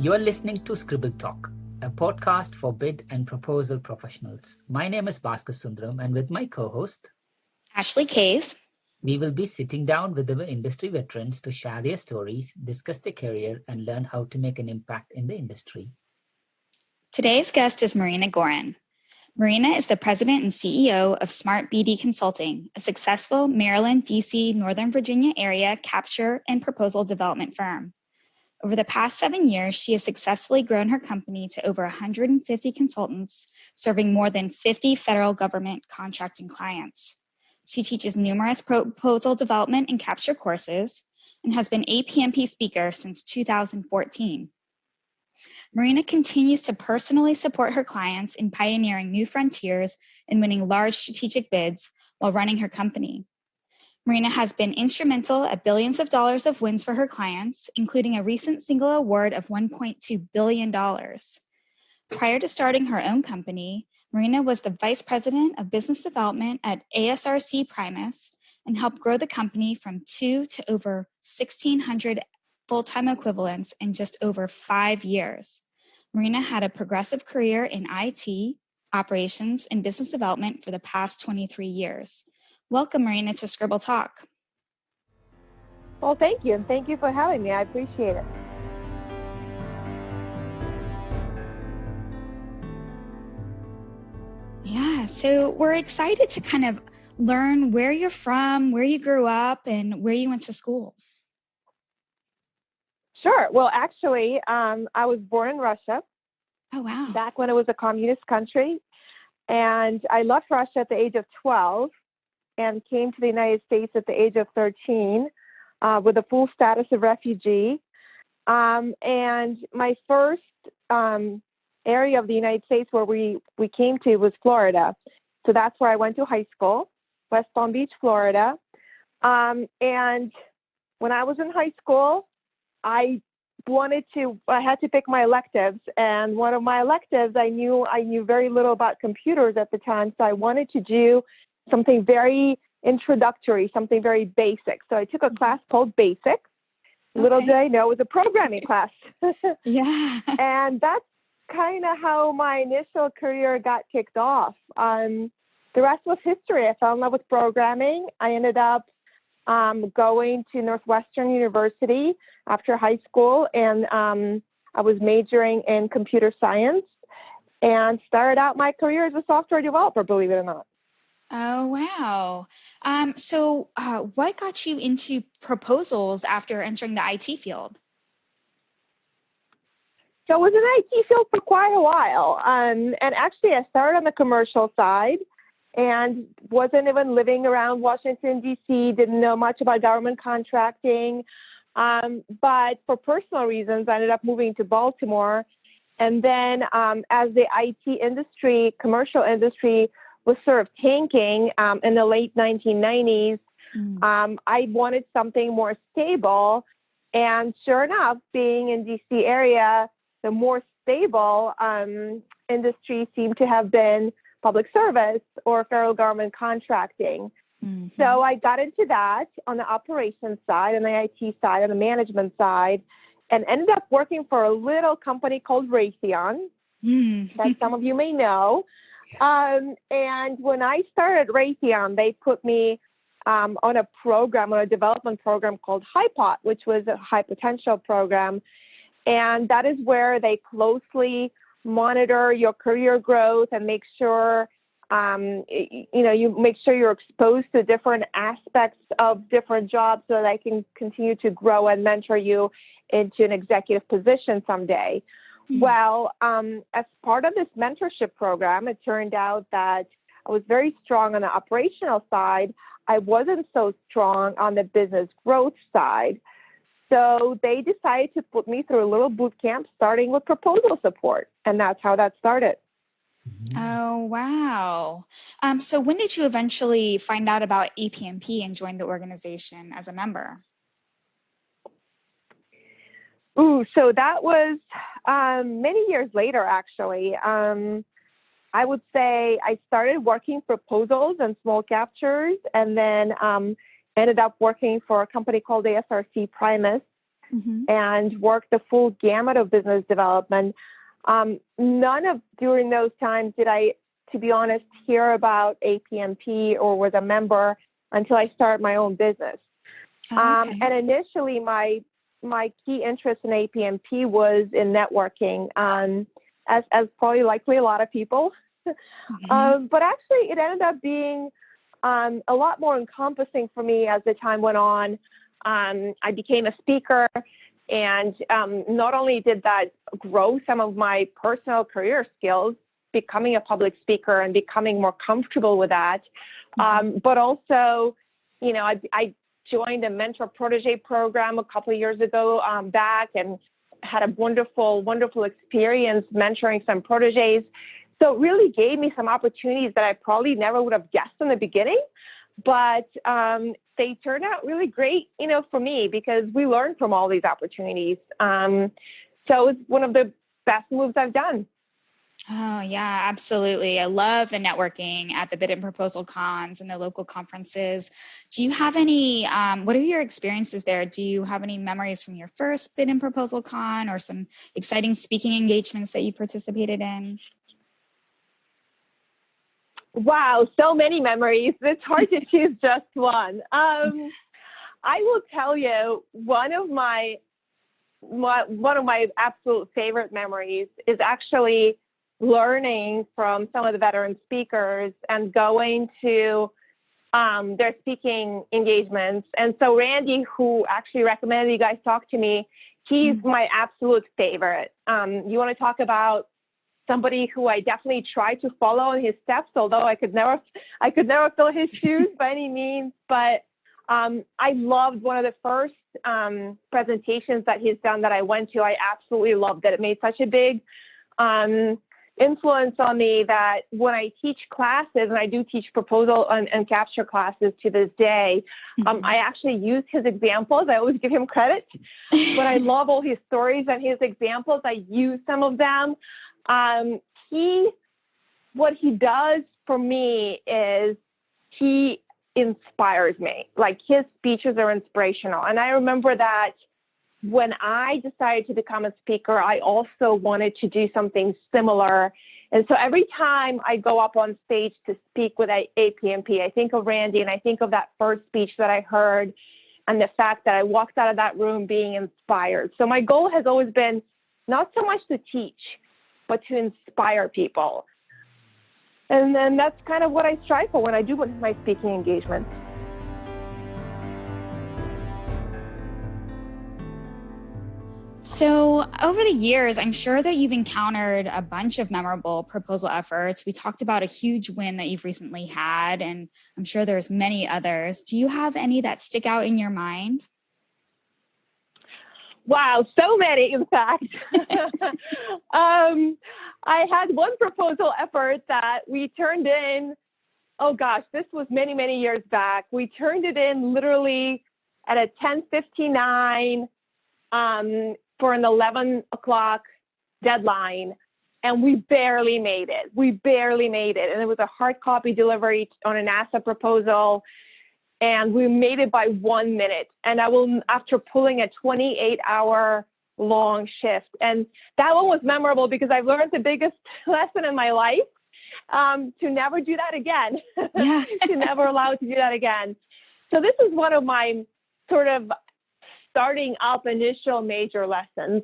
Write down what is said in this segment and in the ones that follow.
You're listening to Scribble Talk, a podcast for bid and proposal professionals. My name is Bhaskar Sundaram, and with my co-host, Ashley Case, we will be sitting down with our industry veterans to share their stories, discuss their career, and learn how to make an impact in the industry. Today's guest is Marina Goren. Marina is the president and CEO of Smart BD Consulting, a successful Maryland, D.C., Northern Virginia area capture and proposal development firm. Over the past 7 years, she has successfully grown her company to over 150 consultants, serving more than 50 federal government contracting clients. She teaches numerous proposal development and capture courses and has been APMP speaker since 2014. Marina continues to personally support her clients in pioneering new frontiers and winning large strategic bids while running her company. Marina has been instrumental at billions of dollars of wins for her clients, including a recent single award of $1.2 billion. Prior to starting her own company, Marina was the vice president of business development at ASRC Primus and helped grow the company from 2 to over 1,600 full-time equivalents in just over 5 years. Marina had a progressive career in IT, operations, and business development for the past 23 years. Welcome, Marina, to Scribble Talk. Well, thank you, and thank you for having me. I appreciate it. Yeah, so we're excited to kind of learn where you're from, where you grew up, and where you went to school. Sure. Well, actually, I was born in Russia. Oh, wow. Back when it was a communist country. And I left Russia at the age of 12 and came to the United States at the age of 13 with a full status of refugee. And my first area of the United States where we came to was Florida. So that's where I went to high school, West Palm Beach, Florida. And when I was in high school, I had to pick my electives, and one of my electives, I knew very little about computers at the time, so I wanted to do something very introductory, something very basic. So I took a class called Basics. Little did I know it was a programming class. Yeah. And that's kind of how my initial career got kicked off. The rest was history. I fell in love with programming. I ended up going to Northwestern University after high school, and I was majoring in computer science and started out my career as a software developer, believe it or not. Oh, wow. So what got you into proposals after entering the IT field? So I was in the IT field for quite a while. And actually, I started on the commercial side and wasn't even living around Washington, D.C., didn't know much about government contracting. But for personal reasons, I ended up moving to Baltimore. And then as the IT industry, commercial industry, was sort of tanking in the late 1990s, I wanted something more stable. And sure enough, being in D.C. area, the more stable industry seemed to have been public service or federal government contracting. Mm-hmm. So I got into that on the operations side, on the IT side, on the management side, and ended up working for a little company called Raytheon that some of you may know. And when I started Raytheon, they put me on a development program called HighPot, which was a high potential program. And that is where they closely monitor your career growth and make sure, you make sure you're exposed to different aspects of different jobs so that I can continue to grow and mentor you into an executive position someday. Mm-hmm. Well, as part of this mentorship program, it turned out that I was very strong on the operational side. I wasn't so strong on the business growth side. So they decided to put me through a little boot camp, starting with proposal support. And that's how that started. Oh, wow. So when did you eventually find out about APMP and join the organization as a member? So that was many years later, actually. I would say I started working proposals and small captures, and then ended up working for a company called ASRC Primus. and worked the full gamut of business development. None of during those times did I, to be honest, hear about APMP or was a member until I started my own business. And initially, my key interest in APMP was in networking, as probably likely a lot of people. But actually, it ended up being a lot more encompassing for me as the time went on. I became a speaker, and not only did that grow some of my personal career skills, becoming a public speaker and becoming more comfortable with that, but also, you know, I joined a mentor protege program a couple of years ago back, and had a wonderful, wonderful experience mentoring some proteges. So it really gave me some opportunities that I probably never would have guessed in the beginning, but they turned out really great, you know, for me, because we learned from all these opportunities. So it's one of the best moves I've done. Oh, yeah, absolutely. I love the networking at the bid and proposal cons and the local conferences. Do you have any, what are your experiences there? Do you have any memories from your first bid and proposal con, or some exciting speaking engagements that you participated in? Wow, so many memories. It's hard to choose just one. I will tell you, one of my absolute favorite memories is actually learning from some of the veteran speakers and going to their speaking engagements. And so Randy, who actually recommended you guys talk to me, he's my absolute favorite. You want to talk about somebody who I definitely try to follow in his steps, although I could never fill his shoes by any means. But I loved one of the first presentations that he's done that I went to. I absolutely loved it. It made such a big influence on me that when I teach classes, and I do teach proposal and capture classes to this day, I actually use his examples. I always give him credit, but I love all his stories and his examples. I use some of them. What he does for me is he inspires me. Like, his speeches are inspirational. And I remember that when I decided to become a speaker, I also wanted to do something similar. And so every time I go up on stage to speak with APMP, I think of Randy, and I think of that first speech that I heard, and the fact that I walked out of that room being inspired. So my goal has always been not so much to teach, but to inspire people. And then that's kind of what I strive for when I do my speaking engagements. So over the years, I'm sure that you've encountered a bunch of memorable proposal efforts. We talked about a huge win that you've recently had, and I'm sure there's many others. Do you have any that stick out in your mind? Wow, so many, in fact. I had one proposal effort that we turned in, oh gosh, this was many, many years back. We turned it in literally at a 10:59 for an 11 o'clock deadline, and we barely made it. And it was a hard copy delivery on a NASA proposal, and we made it by 1 minute. And after pulling a 28-hour long shift. And that one was memorable because I've learned the biggest lesson in my life, to never do that again, to never allow to do that again. So this is one of my sort of starting up initial major lessons.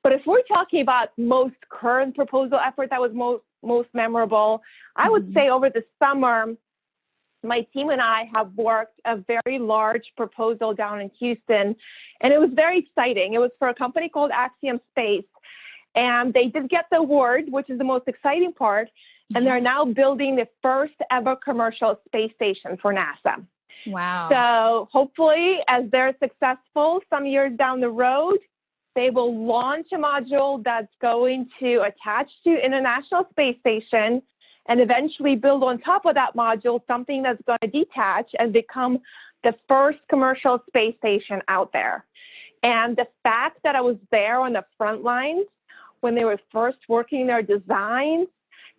But if we're talking about most current proposal effort that was most memorable, I would say over the summer, my team and I have worked a very large proposal down in Houston, and it was very exciting. It was for a company called Axiom Space, and they did get the award, which is the most exciting part, and they're now building the first ever commercial space station for NASA. Wow. So hopefully, as they're successful some years down the road, they will launch a module that's going to attach to International Space Station and eventually build on top of that module something that's going to detach and become the first commercial space station out there. And the fact that I was there on the front lines when they were first working their designs,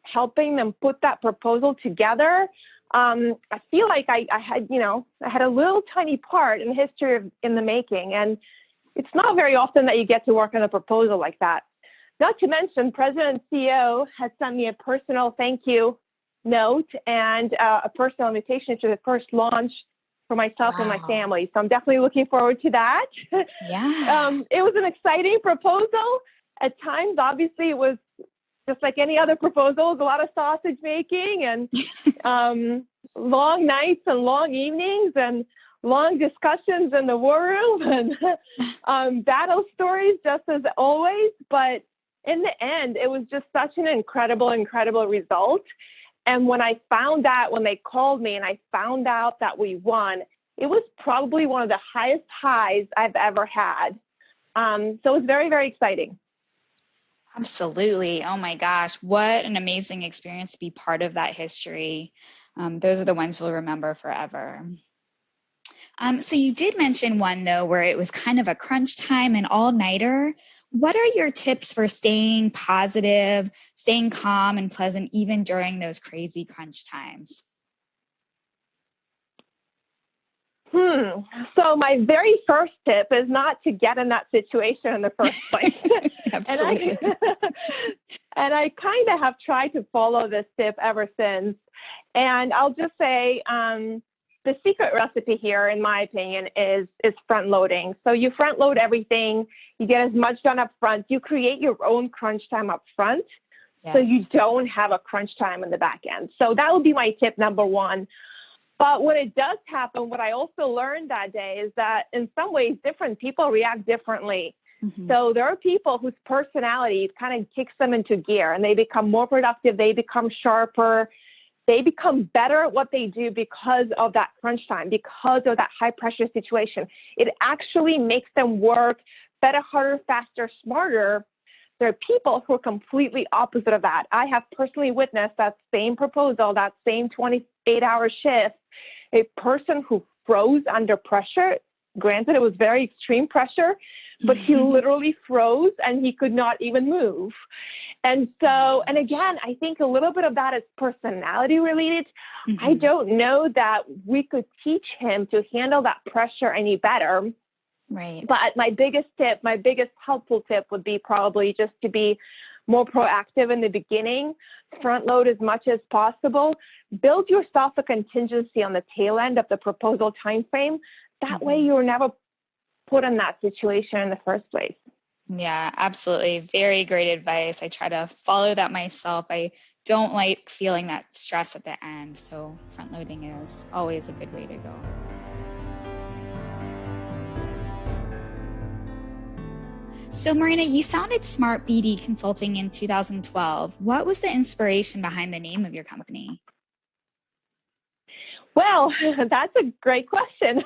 helping them put that proposal together, I feel like I had a little tiny part in the history in the making. And it's not very often that you get to work on a proposal like that. Not to mention, President and CEO had sent me a personal thank you note and a personal invitation to the first launch for myself and my family. So I'm definitely looking forward to that. Yeah. It was an exciting proposal. At times, obviously, it was just like any other proposals, a lot of sausage making and long nights and long evenings and long discussions in the war room and battle stories, just as always. But in the end, it was just such an incredible result. And when I found out, when they called me and I found out that we won, it was probably one of the highest highs I've ever had. So it was very, very exciting. Absolutely. Oh my gosh. What an amazing experience to be part of that history. Those are the ones you'll remember forever. So you did mention one though, where it was kind of a crunch time and all-nighter. What are your tips for staying positive, staying calm and pleasant, even during those crazy crunch times? So my very first tip is not to get in that situation in the first place. Absolutely. and I kind of have tried to follow this tip ever since. And I'll just say, the secret recipe here, in my opinion, is front loading. So you front load everything. You get as much done up front. You create your own crunch time up front. Yes. So you don't have a crunch time in the back end. So that would be my tip number one. But when it does happen, what I also learned that day is that in some ways, different people react differently. Mm-hmm. So there are people whose personality kind of kicks them into gear and they become more productive. They become sharper. They become better at what they do because of that crunch time, because of that high pressure situation. It actually makes them work better, harder, faster, smarter. There are people who are completely opposite of that. I have personally witnessed that same proposal, that same 28-hour shift, a person who froze under pressure. Granted, it was very extreme pressure, but he literally froze and he could not even move. And so, and again, I think a little bit of that is personality related. Mm-hmm. I don't know that we could teach him to handle that pressure any better. Right. But my biggest helpful tip would be probably just to be more proactive in the beginning, front load as much as possible, build yourself a contingency on the tail end of the proposal timeframe. That way you're never put in that situation in the first place. Yeah, absolutely. Very great advice. I try to follow that myself. I don't like feeling that stress at the end. So front loading is always a good way to go. So Marina, you founded Smart BD Consulting in 2012. What was the inspiration behind the name of your company? Well, that's a great question.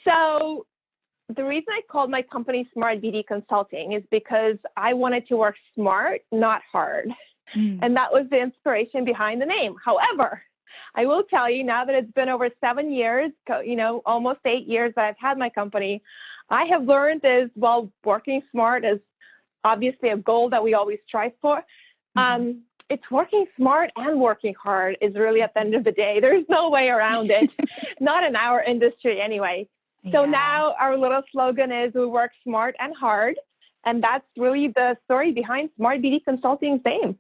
So the reason I called my company Smart BD Consulting is because I wanted to work smart, not hard. And that was the inspiration behind the name. However, I will tell you now that it's been over 7 years, almost 8 years that I've had my company, I have learned is, well, working smart is obviously a goal that we always strive for. It's working smart and working hard is really at the end of the day. There's no way around it, not in our industry anyway. So now our little slogan is we work smart and hard. And that's really the story behind Smart BD Consulting's name.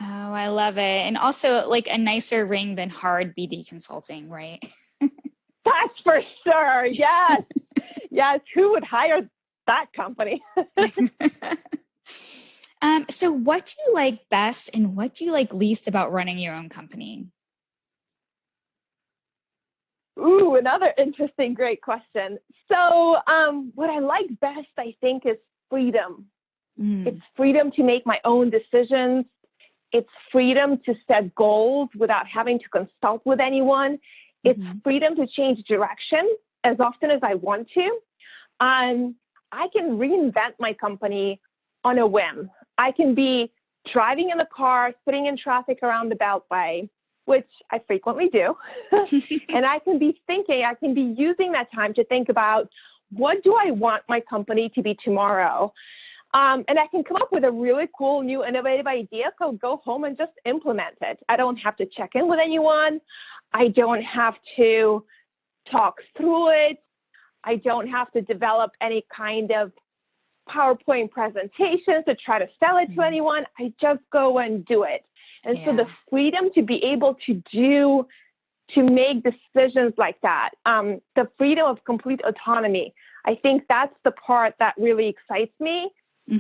Oh, I love it. And also like a nicer ring than hard BD Consulting, right? That's for sure. Yes. Yes. Who would hire that company? So what do you like best and what do you like least about running your own company? Ooh, another interesting, great question. So what I like best, I think, is freedom. It's freedom to make my own decisions. It's freedom to set goals without having to consult with anyone. It's freedom to change direction as often as I want to. I can reinvent my company on a whim. I can be driving in the car, sitting in traffic around the Beltway, which I frequently do. And I can be using that time to think about, what do I want my company to be tomorrow? And I can come up with a really cool, new, innovative idea, so go home and just implement it. I don't have to check in with anyone. I don't have to talk through it. I don't have to develop any kind of PowerPoint presentations to try to sell it to anyone. I just go and do it. And so the freedom to be able to make decisions like that, the freedom of complete autonomy, I think that's the part that really excites me.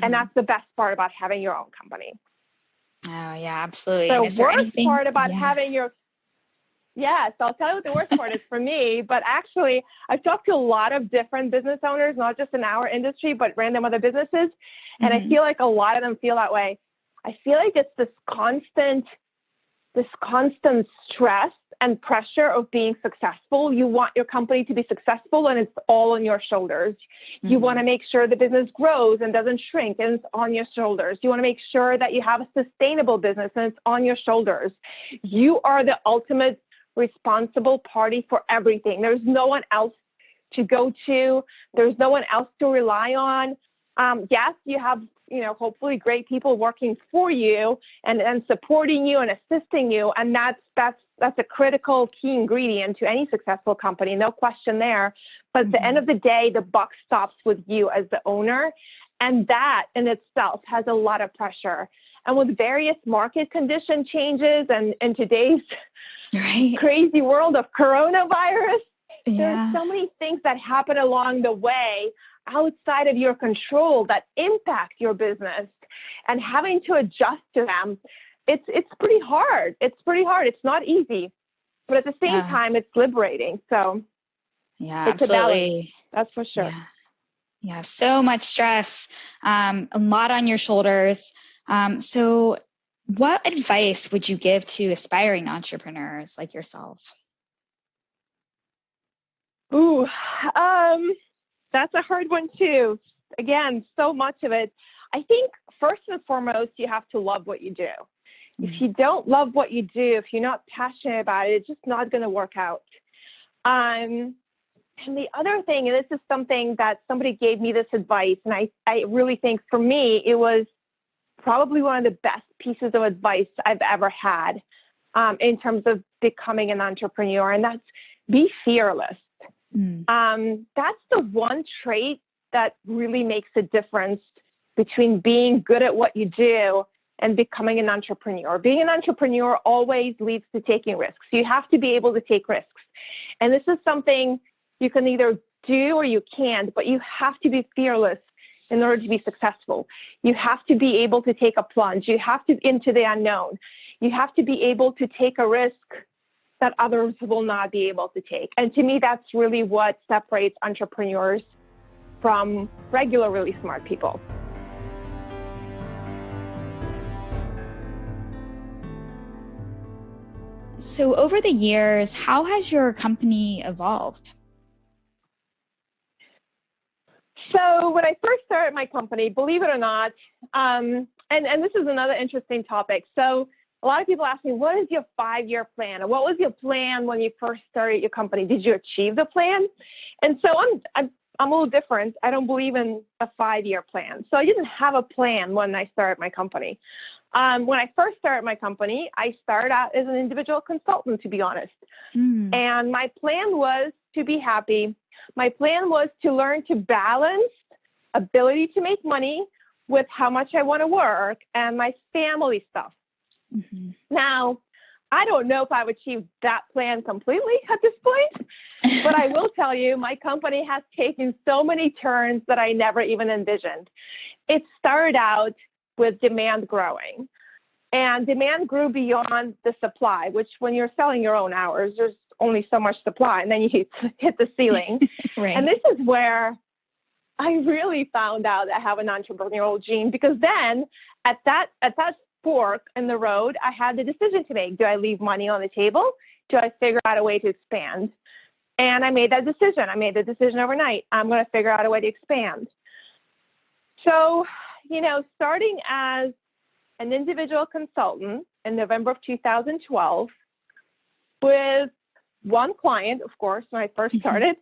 And that's the best part about having your own company. Oh, yeah, absolutely. The is there worst anything part about having your, yes, I'll tell you what the worst part is for me, but actually I've talked to a lot of different business owners, not just in our industry, but random other businesses. And I feel like a lot of them feel that way. I feel like it's this constant stress and pressure of being successful. You want your company to be successful and it's all on your shoulders. You want to make sure the business grows and doesn't shrink and it's on your shoulders. You want to make sure that you have a sustainable business and it's on your shoulders. You are the ultimate responsible party for everything. There's no one else to go to. There's no one else to rely on. Yes, you have, hopefully great people working for you and supporting you and assisting you. And that's a critical key ingredient to any successful company, no question there. But at the end of the day, the buck stops with you as the owner. And that in itself has a lot of pressure. And with various market condition changes and in today's crazy world of coronavirus, there's so many things that happen along the way outside of your control that impact your business, and having to adjust to them, it's pretty hard. It's not easy, but at the same time, it's liberating. So yeah, it's absolutely. That's for sure. Yeah, so much stress, a lot on your shoulders. So what advice would you give to aspiring entrepreneurs like yourself? Ooh, that's a hard one too. Again, so much of it. I think first and foremost, you have to love what you do. If you don't love what you do, if you're not passionate about it, it's just not going to work out. And the other thing, and this is something that somebody gave me this advice, and I really think for me, it was probably one of the best pieces of advice I've ever had in terms of becoming an entrepreneur, and that's be fearless. That's the one trait that really makes a difference between being good at what you do and becoming an entrepreneur. Being an entrepreneur always leads to taking risks. You have to be able to take risks. And this is something you can either do or you can't, but you have to be fearless in order to be successful. You have to be able to take a plunge. You have to into the unknown. You have to be able to take a risk that others will not be able to take. And to me, that's really what separates entrepreneurs from regular, really smart people. So over the years, how has your company evolved? So when I first started my company, believe it or not, and this is another interesting topic. So a lot of people ask me, what is your 5-year plan? Or what was your plan when you first started your company? Did you achieve the plan? And so I'm a little different. I don't believe in a 5-year plan. So I didn't have a plan when I started my company. When I first started my company, I started out as an individual consultant, to be honest. And my plan was to be happy. My plan was to learn to balance ability to make money with how much I want to work and my family stuff. Now, I don't know if I've achieved that plan completely at this point, but I will tell you, my company has taken so many turns that I never even envisioned. It started out with demand growing, and demand grew beyond the supply, which when you're selling your own hours, there's only so much supply, and then you hit the ceiling. And this is where I really found out I have an entrepreneurial gene, because then at that fork in the road, I had the decision to make. Do I leave money on the table? Do I figure out a way to expand? And I made that decision. I made the decision overnight. I'm going to figure out a way to expand. So, starting as an individual consultant in November of 2012 with one client, of course, when I first started,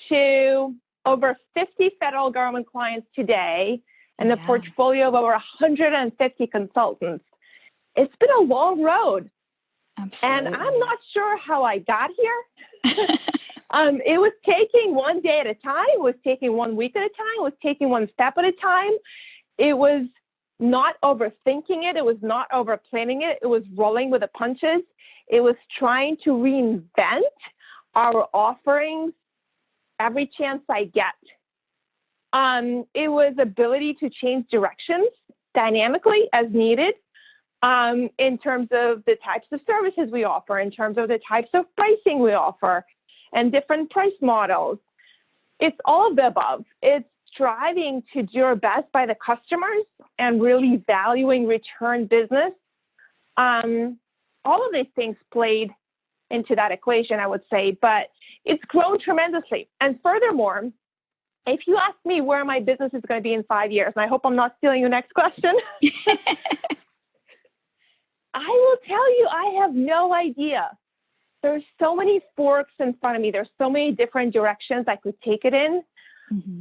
to over 50 federal government clients today, and a portfolio of over 150 consultants. It's been a long road. Absolutely. And I'm not sure how I got here, It was taking one day at a time. It was taking 1 week at a time. It was taking one step at a time. It was not overthinking it. It was not over planning it. It was rolling with the punches. It was trying to reinvent our offerings every chance I get. It was ability to change directions dynamically as needed, in terms of the types of services we offer, in terms of the types of pricing we offer, and different price models. It's all of the above. It's striving to do our best by the customers and really valuing return business. All of these things played into that equation, I would say, but it's grown tremendously. And furthermore, if you ask me where my business is going to be in 5 years, and I hope I'm not stealing your next question, I will tell you, I have no idea. There's so many forks in front of me. There's so many different directions I could take it in.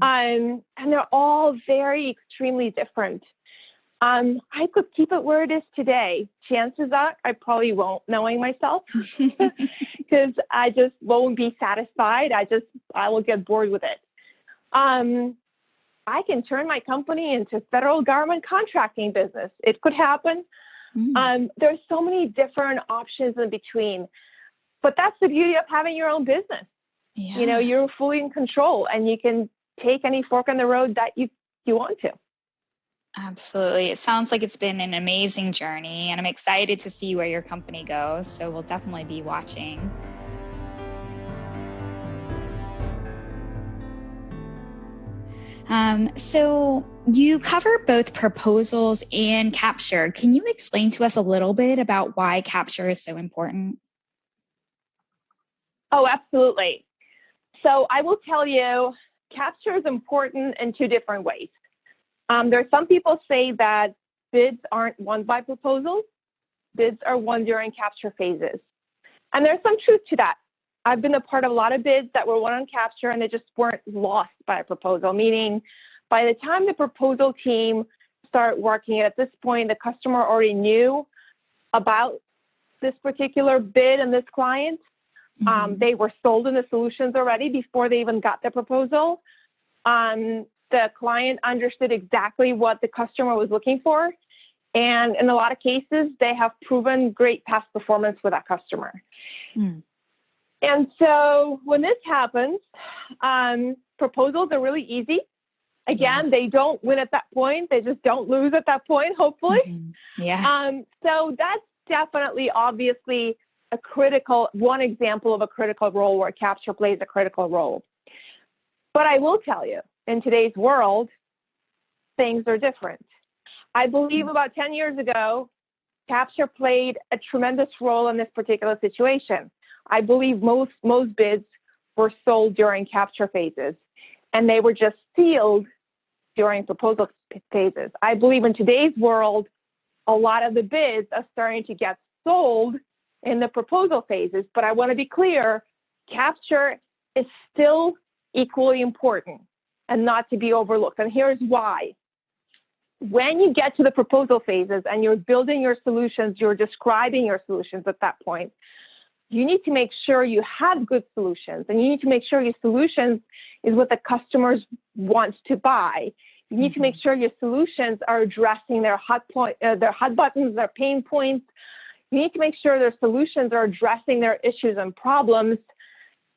And they're all very extremely different. I could keep it where it is today. Chances are I probably won't, knowing myself, because I just won't be satisfied. I will get bored with it. I can turn my company into federal government contracting business. It could happen. There's so many different options in between, but that's the beauty of having your own business. Yeah. You know, you're fully in control and you can take any fork in the road that you want to. Absolutely. It sounds like it's been an amazing journey, and I'm excited to see where your company goes. So we'll definitely be watching. So you cover both proposals and capture. Can you explain to us a little bit about why capture is so important? Oh, absolutely. So I will tell you, capture is important in two different ways. There are some people say that bids aren't won by proposals. Bids are won during capture phases. And there's some truth to that. I've been a part of a lot of bids that were won on capture and they just weren't lost by a proposal, meaning by the time the proposal team started working at this point, the customer already knew about this particular bid and this client. They were sold in the solutions already before they even got the proposal. The client understood exactly what the customer was looking for. And in a lot of cases, they have proven great past performance with that customer. And so when this happens, proposals are really easy. Again, they don't win at that point. They just don't lose at that point, hopefully. So that's definitely, obviously, one example of a critical role where capture plays a critical role. But I will tell you, in today's world, things are different. I believe about 10 years ago, capture played a tremendous role in this particular situation. I believe most bids were sold during capture phases, and they were just sealed during proposal phases. I believe in today's world, a lot of the bids are starting to get sold in the proposal phases, but I want to be clear, capture is still equally important and not to be overlooked. And here's why. When you get to the proposal phases and you're building your solutions, you're describing your solutions at that point, you need to make sure you have good solutions, and you need to make sure your solutions is what the customers want to buy. You need to make sure your solutions are addressing their hot buttons, their pain points. You need to make sure their solutions are addressing their issues and problems.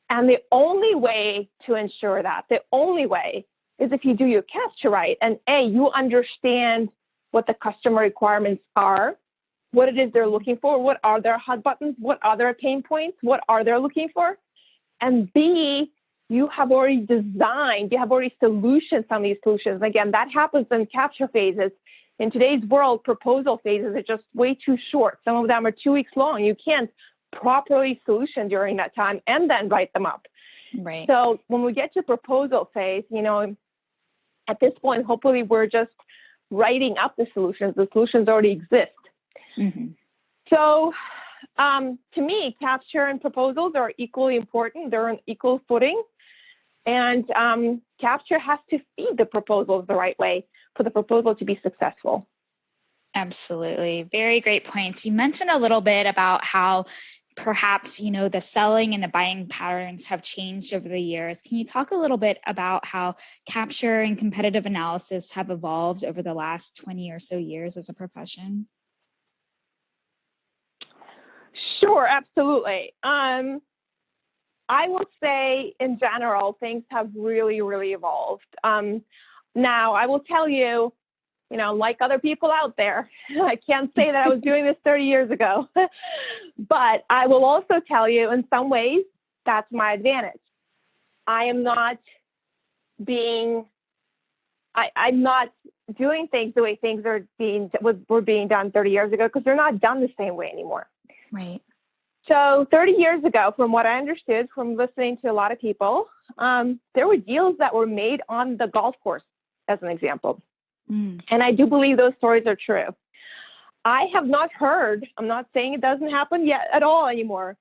And the only way to ensure that, the only way, is if you do your capture right. And you understand what the customer requirements are, what it is they're looking for, what are their hot buttons, what are their pain points, what are they looking for. And B, you have already solutioned some of these solutions. Again, that happens in capture phases. In today's world, proposal phases are just way too short. Some of them are 2 weeks long. You can't properly solution during that time and then write them up. Right. So when we get to proposal phase, at this point, hopefully we're just writing up the solutions. The solutions already exist. So to me, capture and proposals are equally important. They're on equal footing. And capture has to feed the proposals the right way for the proposal to be successful. Absolutely. Very great points. You mentioned a little bit about how perhaps, the selling and the buying patterns have changed over the years. Can you talk a little bit about how capture and competitive analysis have evolved over the last 20 or so years as a profession? Sure, absolutely. I will say in general, things have really, really evolved. Now, I will tell you, like other people out there, I can't say that I was doing this 30 years ago, but I will also tell you in some ways, that's my advantage. I'm not doing things the way things were being done 30 years ago, because they're not done the same way anymore. Right. So 30 years ago, from what I understood from listening to a lot of people, there were deals that were made on the golf course, as an example. And I do believe those stories are true. I have not heard, I'm not saying it doesn't happen yet at all anymore,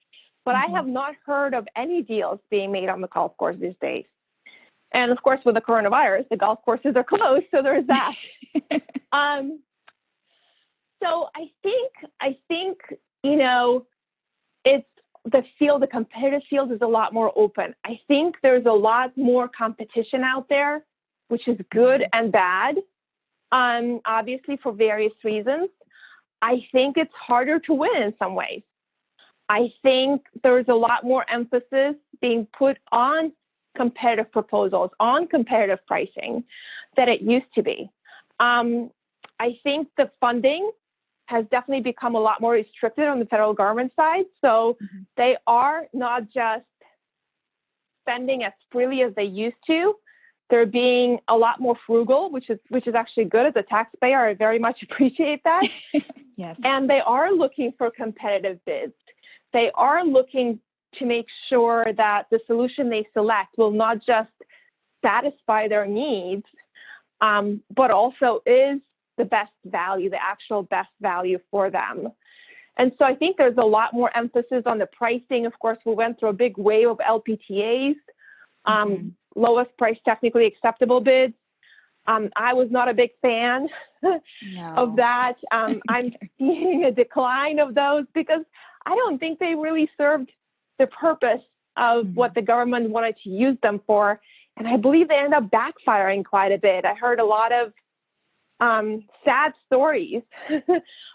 but I have not heard of any deals being made on the golf course these days. And of course, with the coronavirus, the golf courses are closed, so there's that. So I think, it's the competitive field is a lot more open. I think there's a lot more competition out there, which is good and bad, obviously for various reasons. I think it's harder to win in some ways. I think there's a lot more emphasis being put on competitive proposals, on competitive pricing than it used to be. I think the funding has definitely become a lot more restricted on the federal government side. So they are not just spending as freely as they used to. They're being a lot more frugal, which is actually good. As a taxpayer, I very much appreciate that. Yes. And they are looking for competitive bids. They are looking to make sure that the solution they select will not just satisfy their needs, but also is the best value, the actual best value for them. And so I think there's a lot more emphasis on the pricing. Of course, we went through a big wave of LPTAs, lowest price technically acceptable bids. I was not a big fan of that. I'm seeing a decline of those because I don't think they really served the purpose of what the government wanted to use them for. And I believe they end up backfiring quite a bit. I heard a lot of sad stories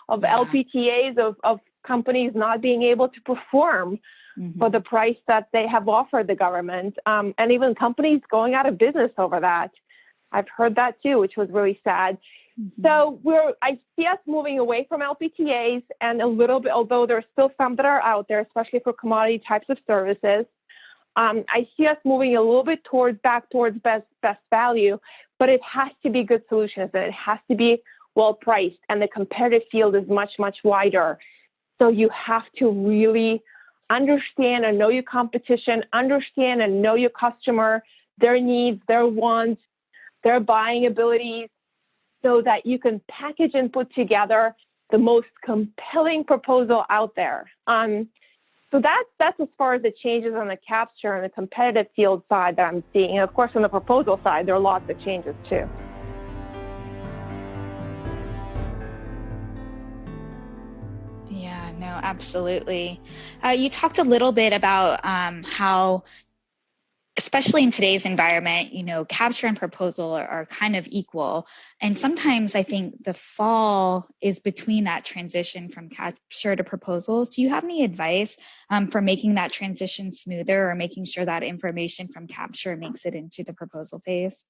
of LPTAs of companies not being able to perform for the price that they have offered the government, and even companies going out of business over that. I've heard that too, which was really sad. So I see us moving away from LPTAs and a little bit, although there's still some that are out there, especially for commodity types of services. I see us moving a little bit back towards best value, but it has to be good solutions and it has to be well priced, and the competitive field is much, much wider. So you have to really understand and know your competition, understand and know your customer, their needs, their wants, their buying abilities, so that you can package and put together the most compelling proposal out there. So that's as far as the changes on the capture and the competitive field side that I'm seeing. And of course, on the proposal side, there are lots of changes too. Yeah, no, absolutely. You talked a little bit about how, especially in today's environment, capture and proposal are kind of equal. And sometimes I think the fall is between that transition from capture to proposals. Do you have any advice for making that transition smoother, or making sure that information from capture makes it into the proposal phase?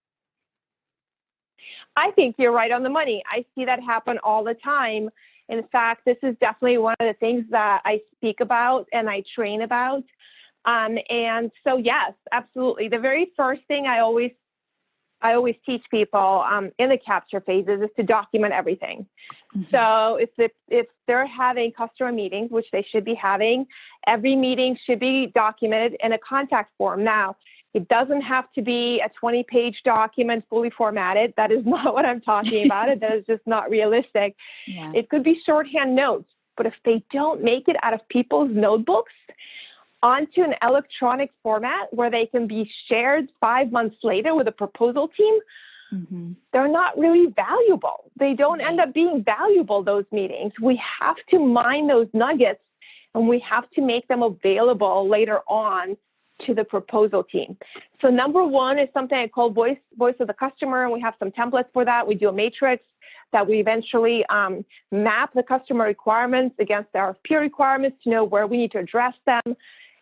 I think you're right on the money. I see that happen all the time. In fact, this is definitely one of the things that I speak about and I train about. And so, yes, absolutely. The very first thing I always teach people in the capture phases is to document everything. So if they're having customer meetings, which they should be having, every meeting should be documented in a contact form. Now, it doesn't have to be a 20-page document fully formatted. That is not what I'm talking about. That is just not realistic. Yeah. It could be shorthand notes, but if they don't make it out of people's notebooks onto an electronic format where they can be shared 5 months later with a proposal team, they're not really valuable. They don't end up being valuable, those meetings. We have to mine those nuggets and we have to make them available later on to the proposal team. So number one is something I call voice of the customer, and we have some templates for that. We do a matrix that we eventually map the customer requirements against our peer requirements to know where we need to address them.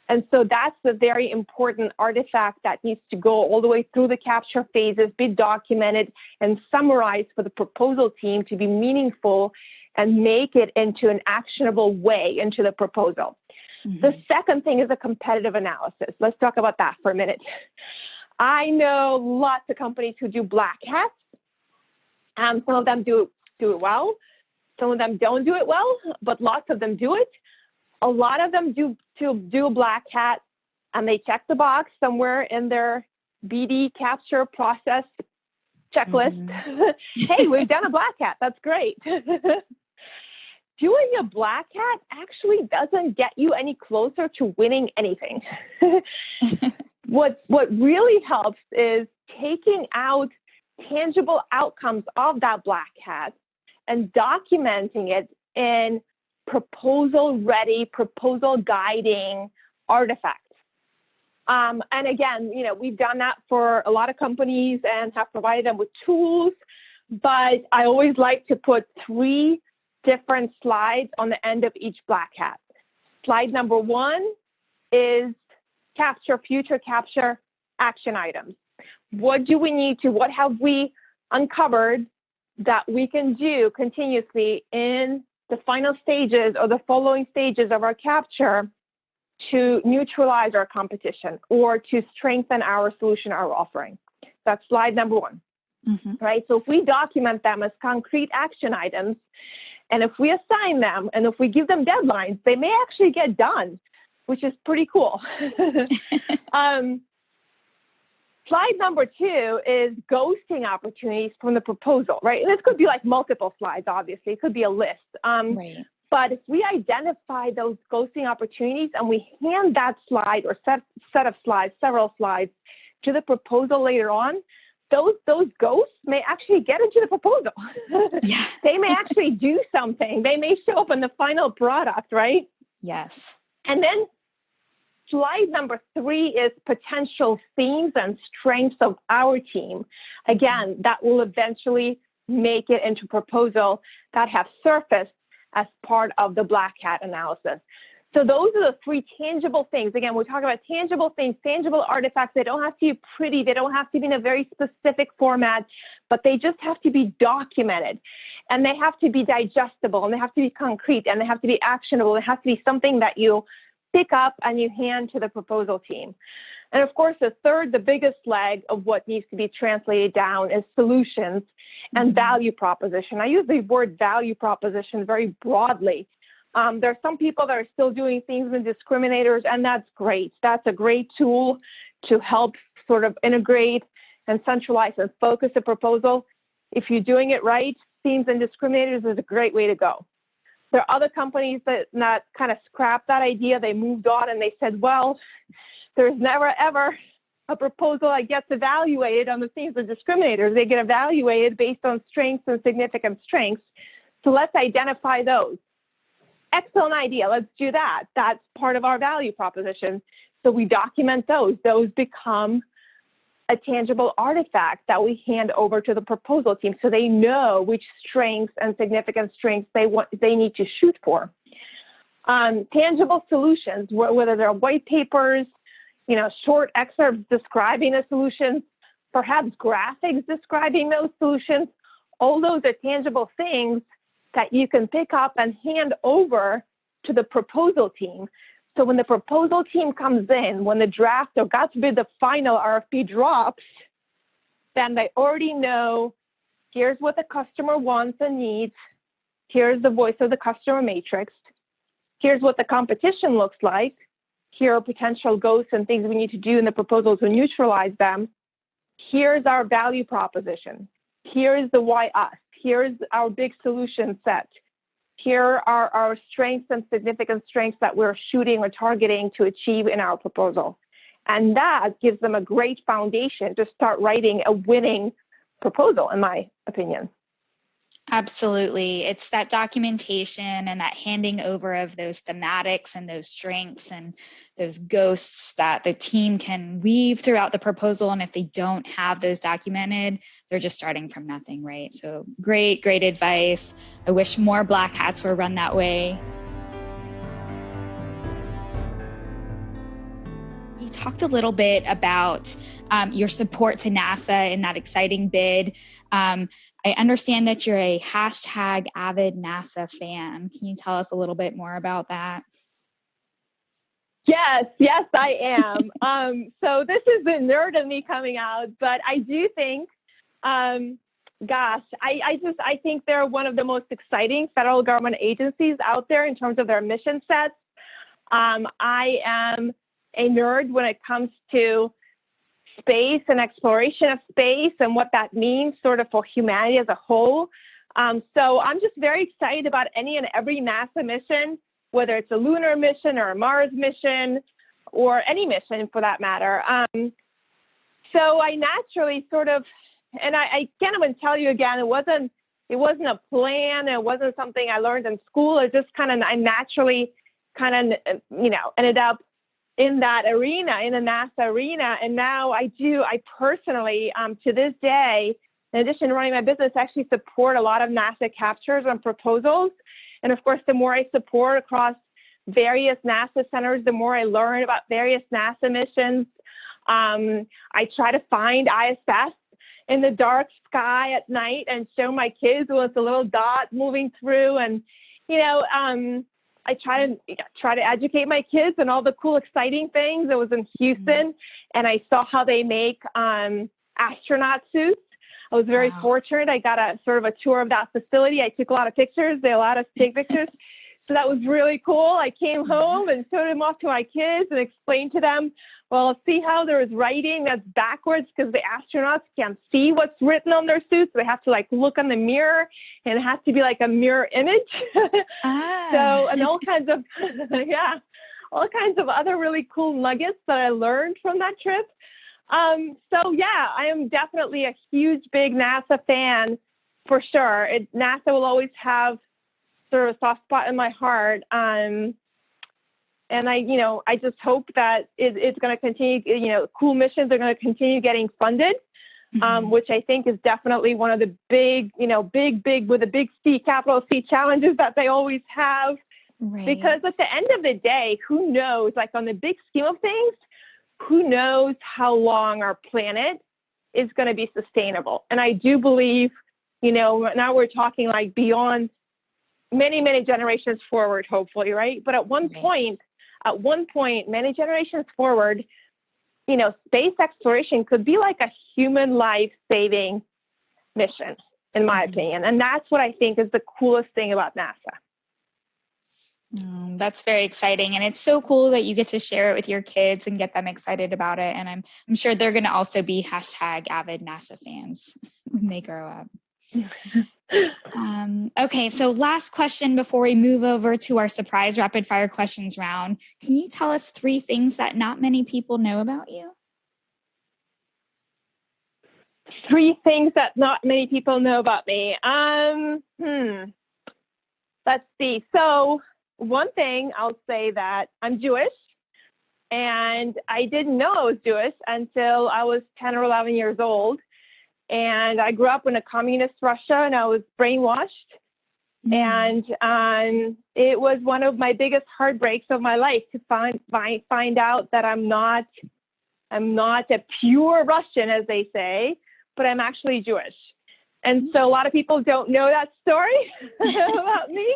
And so that's a very important artifact that needs to go all the way through the capture phases, be documented and summarized for the proposal team to be meaningful and make it into an actionable way into the proposal. Mm-hmm. The second thing is a competitive analysis. Let's talk about that for a minute. I know lots of companies who do black hats. Some of them do it well. Some of them don't do it well, but lots of them do it. A lot of them do a black hat, and they check the box somewhere in their BD capture process checklist. Mm-hmm. Hey, we've done a black hat. That's great. Doing a black hat actually doesn't get you any closer to winning anything. What really helps is taking out tangible outcomes of that black hat and documenting it in proposal ready, proposal guiding artifacts. And again, we've done that for a lot of companies and have provided them with tools, but I always like to put 3 different slides on the end of each black hat. Slide number 1 is future capture action items. What have we uncovered that we can do continuously in the final stages or the following stages of our capture to neutralize our competition or to strengthen our solution, our offering? That's slide number 1, right? So if we document them as concrete action items, and if we assign them and if we give them deadlines, they may actually get done, which is pretty cool. Slide number 2 is ghosting opportunities from the proposal, right? And this could be like multiple slides, obviously. It could be a list. Right. But if we identify those ghosting opportunities and we hand that slide or set of slides, several slides, to the proposal later on, those ghosts may actually get into the proposal. Yeah. They may actually do something. They may show up in the final product, right? Yes. And then slide number 3 is potential themes and strengths of our team. Again, that will eventually make it into proposal that have surfaced as part of the black hat analysis. So those are the 3 tangible things. Again, we're talking about tangible things, tangible artifacts. They don't have to be pretty. They don't have to be in a very specific format, but they just have to be documented. And they have to be digestible, and they have to be concrete, and they have to be actionable. It has to be something that you pick up and you hand to the proposal team. And of course, the biggest leg of what needs to be translated down is solutions and value proposition. I use the word value proposition very broadly. There are some people that are still doing things with discriminators, and that's great. That's a great tool to help sort of integrate and centralize and focus a proposal. If you're doing it right, themes and discriminators is a great way to go. There are other companies that kind of scrapped that idea. They moved on and they said, well, there's never, ever a proposal that gets evaluated on the themes of discriminators. They get evaluated based on strengths and significant strengths. So let's identify those. Excellent idea. Let's do that. That's part of our value proposition. So we document those. Those become a tangible artifact that we hand over to the proposal team so they know which strengths and significant strengths they need to shoot for. Tangible solutions, whether they're white papers, short excerpts describing the solutions, perhaps graphics describing those solutions, all those are tangible things that you can pick up and hand over to the proposal team. So when the proposal team comes in, when the draft or God forbid the final RFP drops, then they already know, here's what the customer wants and needs. Here's the voice of the customer matrix. Here's what the competition looks like. Here are potential ghosts and things we need to do in the proposal to neutralize them. Here's our value proposition. Here's the why us. Here's our big solution set. Here are our strengths and significant strengths that we're shooting or targeting to achieve in our proposal. And that gives them a great foundation to start writing a winning proposal, in my opinion. Absolutely. It's that documentation and that handing over of those thematics and those strengths and those ghosts that the team can weave throughout the proposal. And if they don't have those documented, they're just starting from nothing, right? So great advice. I wish more Black Hats were run that way. You talked a little bit about your support to NASA in that exciting bid. I understand that you're a hashtag avid NASA fan. Can you tell us a little bit more about that? Yes, I am. So this is the nerd in me coming out, but I do think, I think they're one of the most exciting federal government agencies out there in terms of their mission sets. I am a nerd when it comes to space and exploration of space and what that means sort of for humanity as a whole. So I'm just very excited about any and every NASA mission, whether it's a lunar mission or a Mars mission or any mission for that matter. So I naturally sort of, and I can't even tell you again, it wasn't a plan. It wasn't something I learned in school. It just I naturally ended up in that arena, in the NASA arena. And now I personally, to this day, in addition to running my business, actually support a lot of NASA captures and proposals. And of course, the more I support across various NASA centers, the more I learn about various NASA missions. I try to find ISS in the dark sky at night and show my kids with a little dot moving through. And, I try to educate my kids on all the cool, exciting things. I was in Houston and I saw how they make astronaut suits. I was very fortunate. I got a sort of a tour of that facility. I took a lot of pictures. They allowed us to take pictures. So that was really cool. I came home and showed them off to my kids and explained to them, well, see how there is writing that's backwards because the astronauts can't see what's written on their suits. They have to look in the mirror and it has to be like a mirror image. So, and all kinds of, all kinds of other really cool nuggets that I learned from that trip. I am definitely a huge, big NASA fan for sure. NASA will always have sort of a soft spot in my heart. And I just hope that it's going to continue, cool missions are going to continue getting funded, which I think is definitely one of the big with a big C, capital C challenges that they always have. Right. Because at the end of the day, who knows, on the big scheme of things, who knows how long our planet is going to be sustainable. And I do believe, now we're talking beyond many, many generations forward, hopefully, right? But at one point, many generations forward, space exploration could be like a human life-saving mission, in my opinion. And that's what I think is the coolest thing about NASA. That's very exciting. And it's so cool that you get to share it with your kids and get them excited about it. And I'm sure they're going to also be hashtag avid NASA fans when they grow up. Okay, so last question before we move over to our surprise rapid fire questions round. Can you tell us 3 things that not many people know about you? 3 things that not many people know about me. Let's see. So one thing I'll say that I'm Jewish, and I didn't know I was Jewish until I was 10 or 11 years old. And I grew up in a communist Russia, and I was brainwashed. And it was one of my biggest heartbreaks of my life to find out that I'm not a pure Russian, as they say, but I'm actually Jewish. And so a lot of people don't know that story about me,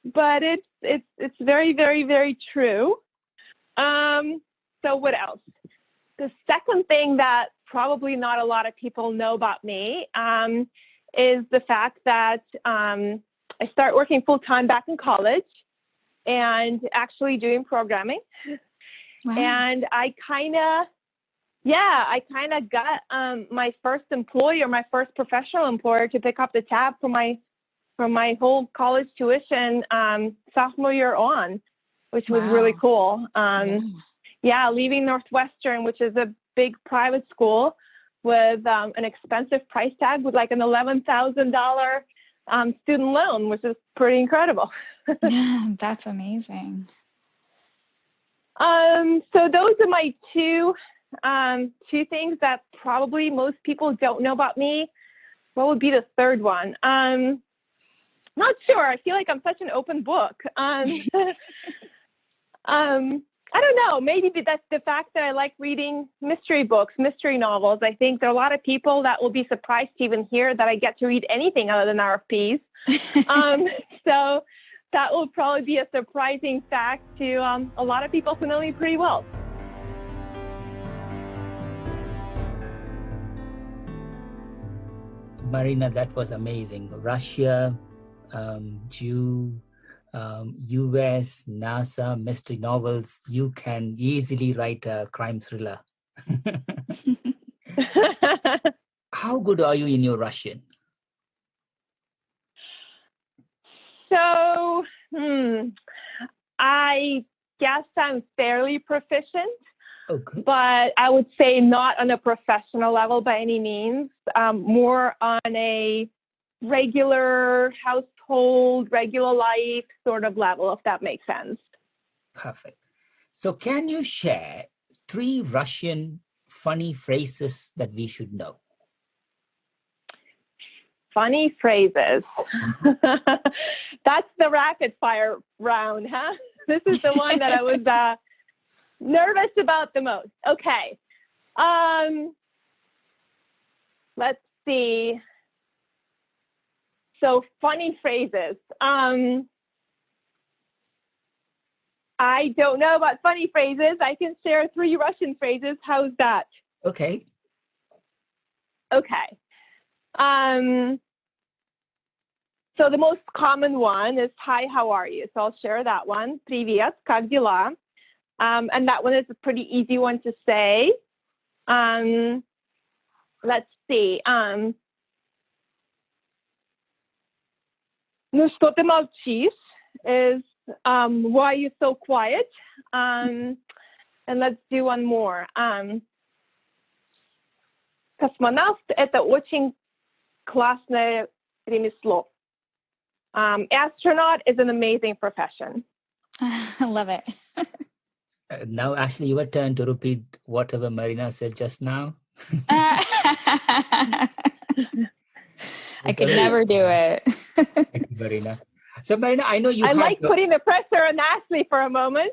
but it's very, very, very true. So what else? The second thing that probably not a lot of people know about me is the fact that I started working full-time back in college and actually doing programming. Wow. And I kind of got my first employer, my first professional employer, to pick up the tab for my whole college tuition sophomore year on, which was really cool. Leaving Northwestern, which is a big private school with an expensive price tag with an $11,000 student loan, which is pretty incredible. That's amazing. So those are my two things that probably most people don't know about me. What would be the third one? Not sure. I feel like I'm such an open book. I don't know. Maybe that's the fact that I like reading mystery books, mystery novels. I think there are a lot of people that will be surprised to even hear that I get to read anything other than RFPs. So that will probably be a surprising fact to a lot of people who know me pretty well. Marina, that was amazing. Russia, Jew, US, NASA, mystery novels. You can easily write a crime thriller. How good are you in your Russian? So, I guess I'm fairly proficient. Okay. But I would say not on a professional level by any means, more on a regular household, regular life sort of level, if that makes sense. Perfect. So can you share 3 Russian funny phrases that we should know? Funny phrases. That's the rapid fire round, huh? This is the one that I was nervous about the most. Okay. Let's see. So funny phrases. I don't know about funny phrases. I can share 3 Russian phrases. How's that? Okay. Okay. So the most common one is, hi, how are you? So I'll share that one. Привет, как дела? And that one is a pretty easy one to say. Let's see. Ну что ты молчишь? Is why are you so quiet? And let's do one more. Космонавт — это очень классное ремесло. Astronaut is an amazing profession. I love it. Now, Ashley, your turn to repeat whatever Marina said just now. I could never do it. Thank you, Marina. So, Marina, I know you I like putting the pressure on Ashley for a moment.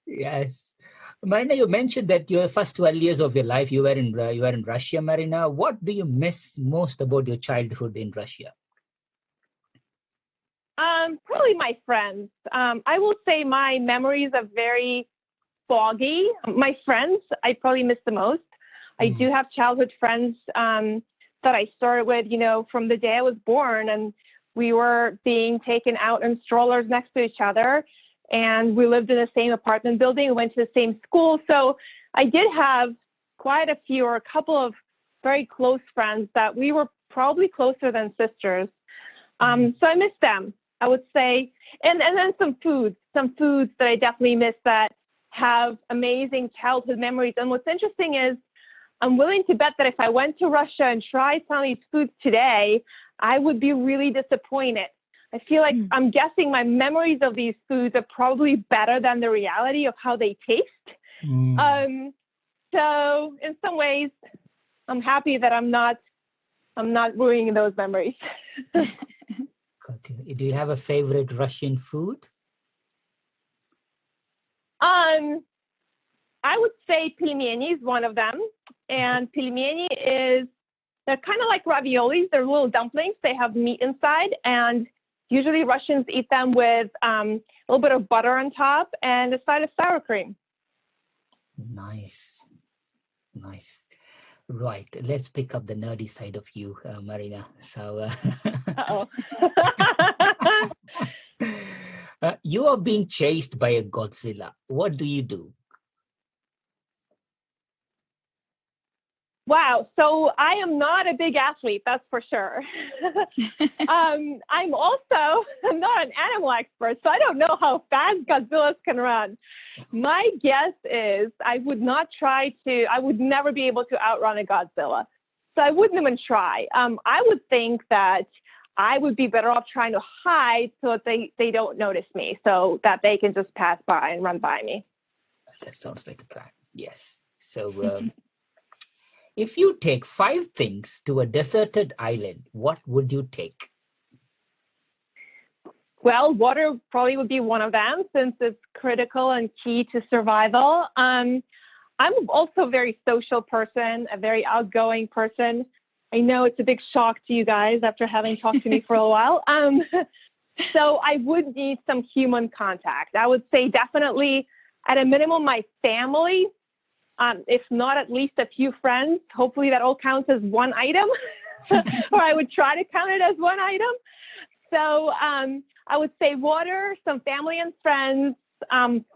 Yes. Marina, you mentioned that your first 12 years of your life, you were in Russia, Marina. What do you miss most about your childhood in Russia? Probably my friends. I will say my memories are very foggy. My friends, I probably miss the most. I do have childhood friends that I started with, from the day I was born, and we were being taken out in strollers next to each other. And we lived in the same apartment building. We went to the same school. So I did have quite a few, or a couple of very close friends that we were probably closer than sisters. So I miss them, I would say. And then some foods that I definitely miss that have amazing childhood memories. And what's interesting is I'm willing to bet that if I went to Russia and tried some of these foods today, I would be really disappointed. I feel like I'm guessing my memories of these foods are probably better than the reality of how they taste. So in some ways, I'm happy that I'm not ruining those memories. Do you have a favorite Russian food? I would say pelmeni is one of them. And pelmeni they're kind of like raviolis. They're little dumplings. They have meat inside, and usually Russians eat them with a little bit of butter on top and a side of sour cream. Nice. Right. Let's pick up the nerdy side of you, Marina. So, you are being chased by a Godzilla. What do you do? Wow. So I am not a big athlete, that's for sure. I'm also not an animal expert, so I don't know how fast Godzillas can run. My guess is I would never be able to outrun a Godzilla. So I wouldn't even try. I would think that I would be better off trying to hide so that they don't notice me, so that they can just pass by and run by me. That sounds like a plan. Yes. So if you take 5 things to a deserted island, what would you take? Well, water probably would be one of them, since it's critical and key to survival. I'm also a very social person, a very outgoing person. I know it's a big shock to you guys after having talked to me for a while. So I would need some human contact. I would say definitely, at a minimum, my family, if not at least a few friends. Hopefully that all counts as one item, or I would try to count it as one item. So I would say water, some family and friends,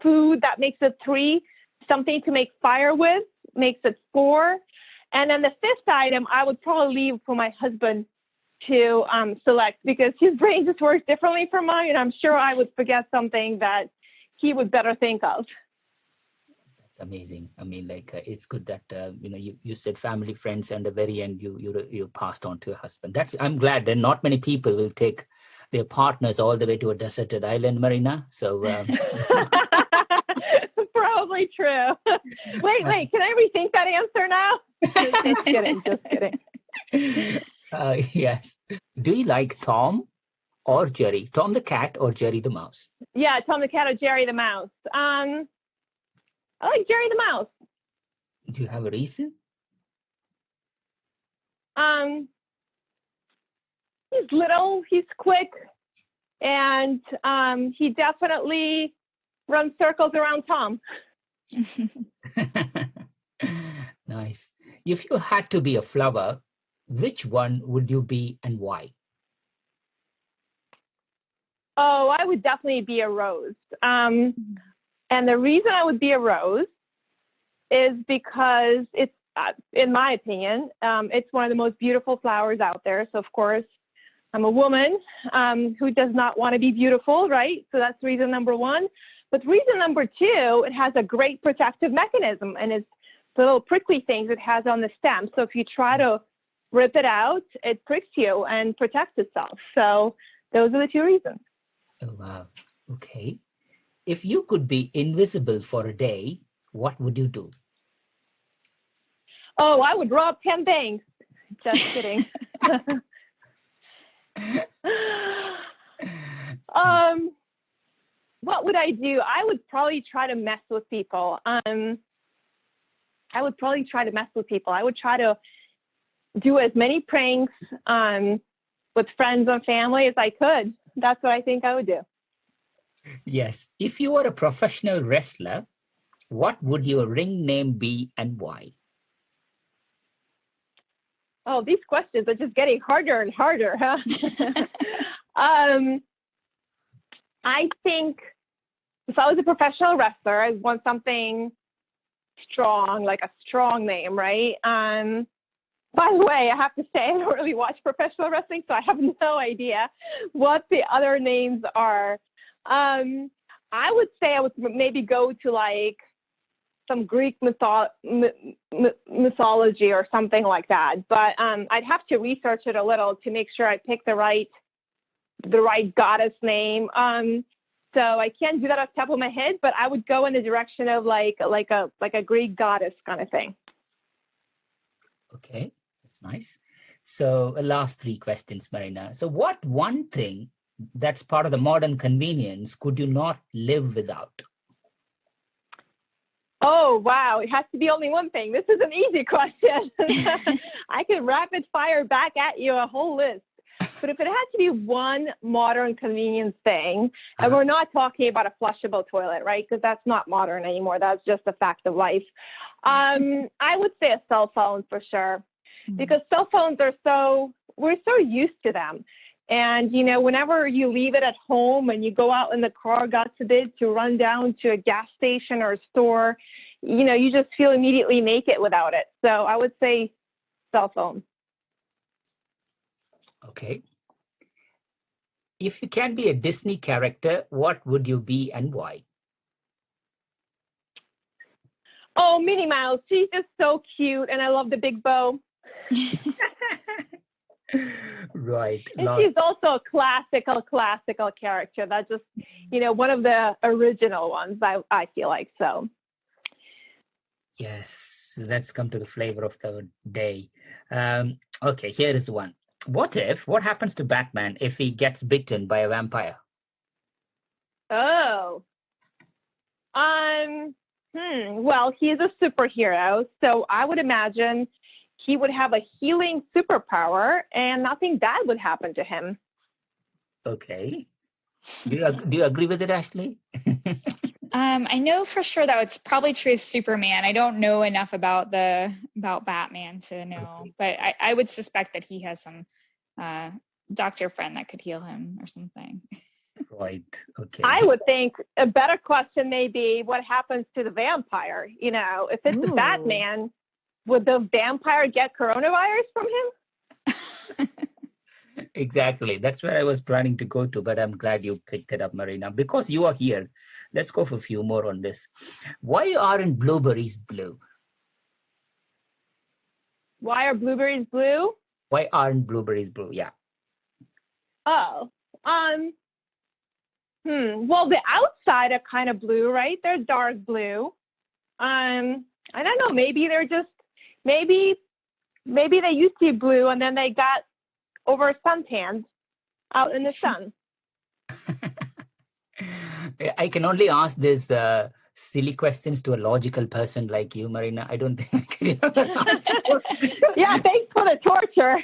food, that makes it 3, something to make fire with, makes it 4. And then the 5th item, I would probably leave for my husband to select, because his brain just works differently from mine, and I'm sure I would forget something that he would better think of. That's amazing. I mean, like, it's good that, you said family, friends, and at the very end, you passed on to your husband. I'm glad that not many people will take their partners all the way to a deserted island, Marina. So probably true. Wait, can I rethink that answer now? Just kidding. Yes. Do you like Tom or Jerry? Tom the cat or Jerry the mouse? Yeah, Tom the cat or Jerry the mouse. I like Jerry the mouse. Do you have a reason? He's little, he's quick, and he definitely runs circles around Tom. Nice. If you had to be a flower, which one would you be and why? Oh, I would definitely be a rose. And the reason I would be a rose is because it's, in my opinion, it's one of the most beautiful flowers out there. So, of course, I'm a woman who does not want to be beautiful, right? So that's reason number 1. But reason number 2, it has a great protective mechanism, and it's the little prickly things it has on the stem. So if you try to rip it out, it pricks you and protects itself. So those are the 2 reasons. Oh, wow. Okay. If you could be invisible for a day, what would you do? Oh, I would rob 10 banks. Just kidding. What would I do? I would probably try to mess with people. I would try to do as many pranks with friends and family as I could. That's what I think I would do. Yes. If you were a professional wrestler, what would your ring name be and why? Oh, these questions are just getting harder and harder, huh? I think if I was a professional wrestler, I'd want something strong, like a strong name, right? By the way, I have to say, I don't really watch professional wrestling, so I have no idea what the other names are. I would say I would maybe go to like some Greek mythology or something like that. But I'd have to research it a little to make sure I pick the right goddess name. So I can't do that off the top of my head, but I would go in the direction of like a Greek goddess kind of thing. Okay, that's nice. So last 3 questions, Marina. So what one thing that's part of the modern convenience could you not live without? Oh, wow. It has to be only one thing. This is an easy question. I can rapid fire back at you a whole list. But if it had to be one modern convenience thing, and we're not talking about a flushable toilet, right? Because that's not modern anymore. That's just a fact of life. I would say a cell phone for sure. Because cell phones we're so used to them. And, whenever you leave it at home and you go out in the car, God forbid, to run down to a gas station or a store, you just feel immediately naked without it. So I would say cell phone. Okay. If you can be a Disney character, what would you be and why? Oh, Minnie Mouse. She's just so cute. And I love the big bow. Right. And she's also a classical character. That's just, one of the original ones, I feel like. So. Yes, let's come to the flavor of the day. Okay, here is one. What happens to Batman if he gets bitten by a vampire? Oh. Well, he's a superhero, so I would imagine he would have a healing superpower and nothing bad would happen to him. Okay. Do you agree with it, Ashley? I know for sure that it's probably true with Superman. I don't know enough about Batman to know, but I would suspect that he has some doctor friend that could heal him or something. Right. Okay. I would think a better question may be what happens to the vampire. If it's a Batman, would the vampire get coronavirus from him? Exactly. That's where I was planning to go to, but I'm glad you picked it up, Marina, because you are here. Let's go for a few more on this. Why aren't blueberries blue? Why are blueberries blue? Why aren't blueberries blue? Yeah. Oh, well, the outside are kind of blue, right? They're dark blue. I don't know. Maybe they're just, maybe they used to be blue and then they got over suntanned out in the sun. I can only ask these silly questions to a logical person like you, Marina. I don't think I can. Yeah, thanks for the torture.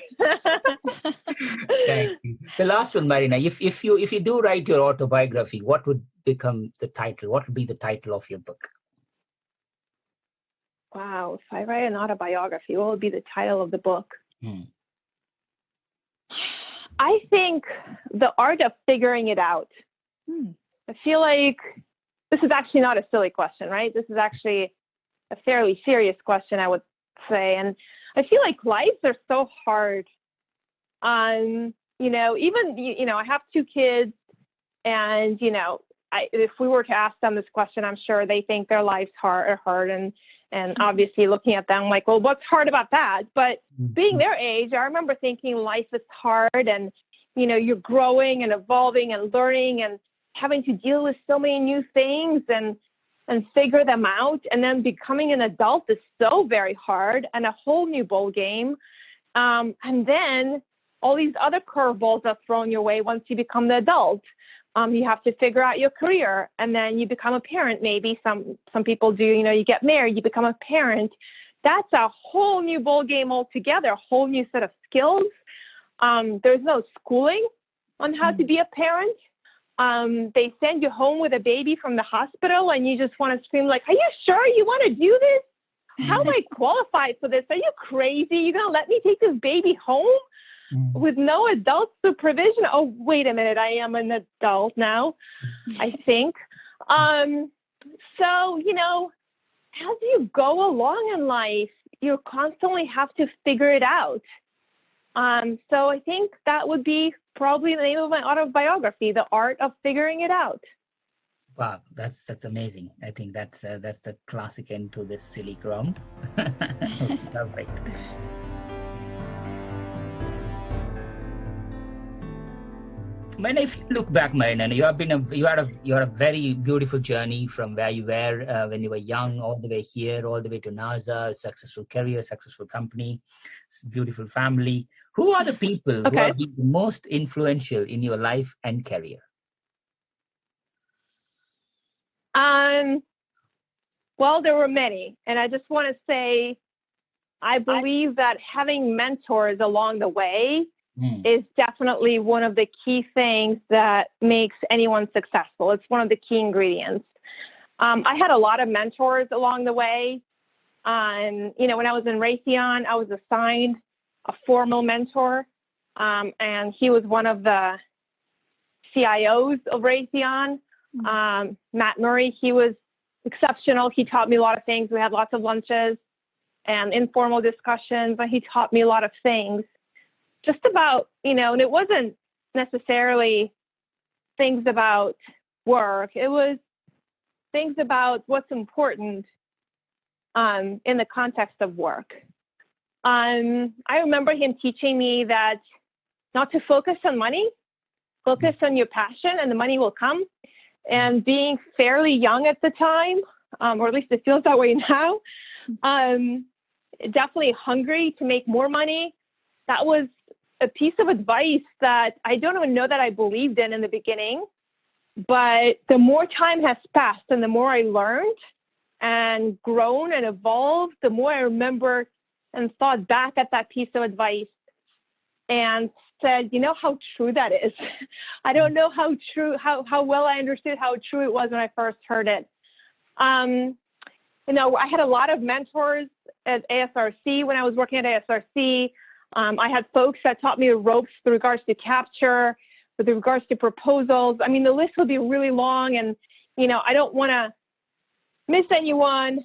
Thank you. The last one, Marina. If you do write your autobiography, what would become the title? What would be the title of your book? Wow, if I write an autobiography, what would be the title of the book? I think The Art of Figuring It Out. I feel like this is actually not a silly question, right? This is actually a fairly serious question, I would say. And I feel like lives are so hard. Even, I have 2 kids and, if we were to ask them this question, I'm sure they think their lives are hard. And obviously looking at them like, well, what's hard about that? But being their age, I remember thinking life is hard and, you're growing and evolving and learning and having to deal with so many new things and figure them out. And then becoming an adult is so very hard and a whole new ball game. And then all these other curveballs are thrown your way once you become the adult. You have to figure out your career and then you become a parent. Maybe some people do, you get married, you become a parent. That's a whole new ball game altogether, a whole new set of skills. There's no schooling on how to be a parent. They send you home with a baby from the hospital and you just want to scream like, are you sure you want to do this? How am I qualified for this? Are you crazy? You're going to let me take this baby home? With no adult supervision? Oh, wait a minute. I am an adult now, I think. So, as you go along in life, you constantly have to figure it out. So I think that would be probably the name of my autobiography, The Art of Figuring It Out. Wow, that's amazing. I think that's a classic end to this silly ground. Perfect. Marina, if you look back, Marina, you had a very beautiful journey from where you were when you were young, all the way here, all the way to NASA, successful career, successful company, beautiful family. Who are the people who have been the most influential in your life and career? Well, there were many, and I just want to say, I believe that having mentors along the way is definitely one of the key things that makes anyone successful. It's one of the key ingredients. I had a lot of mentors along the way. When I was in Raytheon, I was assigned a formal mentor, and he was one of the CIOs of Raytheon. Matt Murray, he was exceptional. He taught me a lot of things. We had lots of lunches and informal discussions, but he taught me a lot of things just about, and it wasn't necessarily things about work. It was things about what's important in the context of work. I remember him teaching me that not to focus on money, focus on your passion, and the money will come. And being fairly young at the time, or at least it feels that way now, definitely hungry to make more money. That was a piece of advice that I don't even know that I believed in the beginning. But the more time has passed and the more I learned and grown and evolved, the more I remember and thought back at that piece of advice and said, you know how true that is. I don't know how true, how well I understood how true it was when I first heard it. You know, I had a lot of mentors at ASRC when I was working at ASRC. I had folks that taught me the ropes with regards to capture, with regards to proposals. I mean, the list would be really long, and, you know, I don't want to miss anyone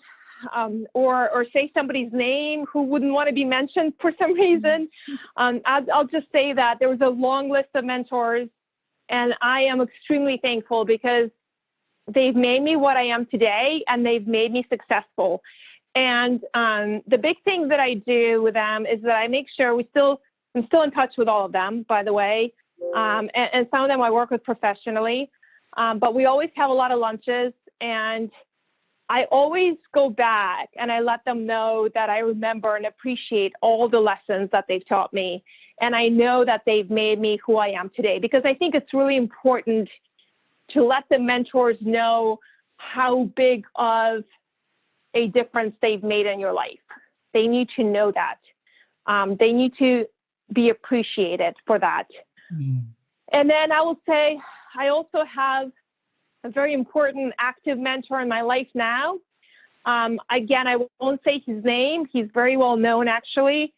or say somebody's name who wouldn't want to be mentioned for some reason. I'll just say that there was a long list of mentors, and I am extremely thankful because they've made me what I am today, and they've made me successful. And the big thing that I do with them is that I make sure I'm still in touch with all of them, by the way. And some of them I work with professionally, but we always have a lot of lunches, and I always go back and I let them know that I remember and appreciate all the lessons that they've taught me. And I know that they've made me who I am today, because I think it's really important to let the mentors know how big of a difference they've made in your life. They need to know that. They need to be appreciated for that. And then I will say, I also have a very important active mentor in my life now. Again, I won't say his name. He's very well known, actually.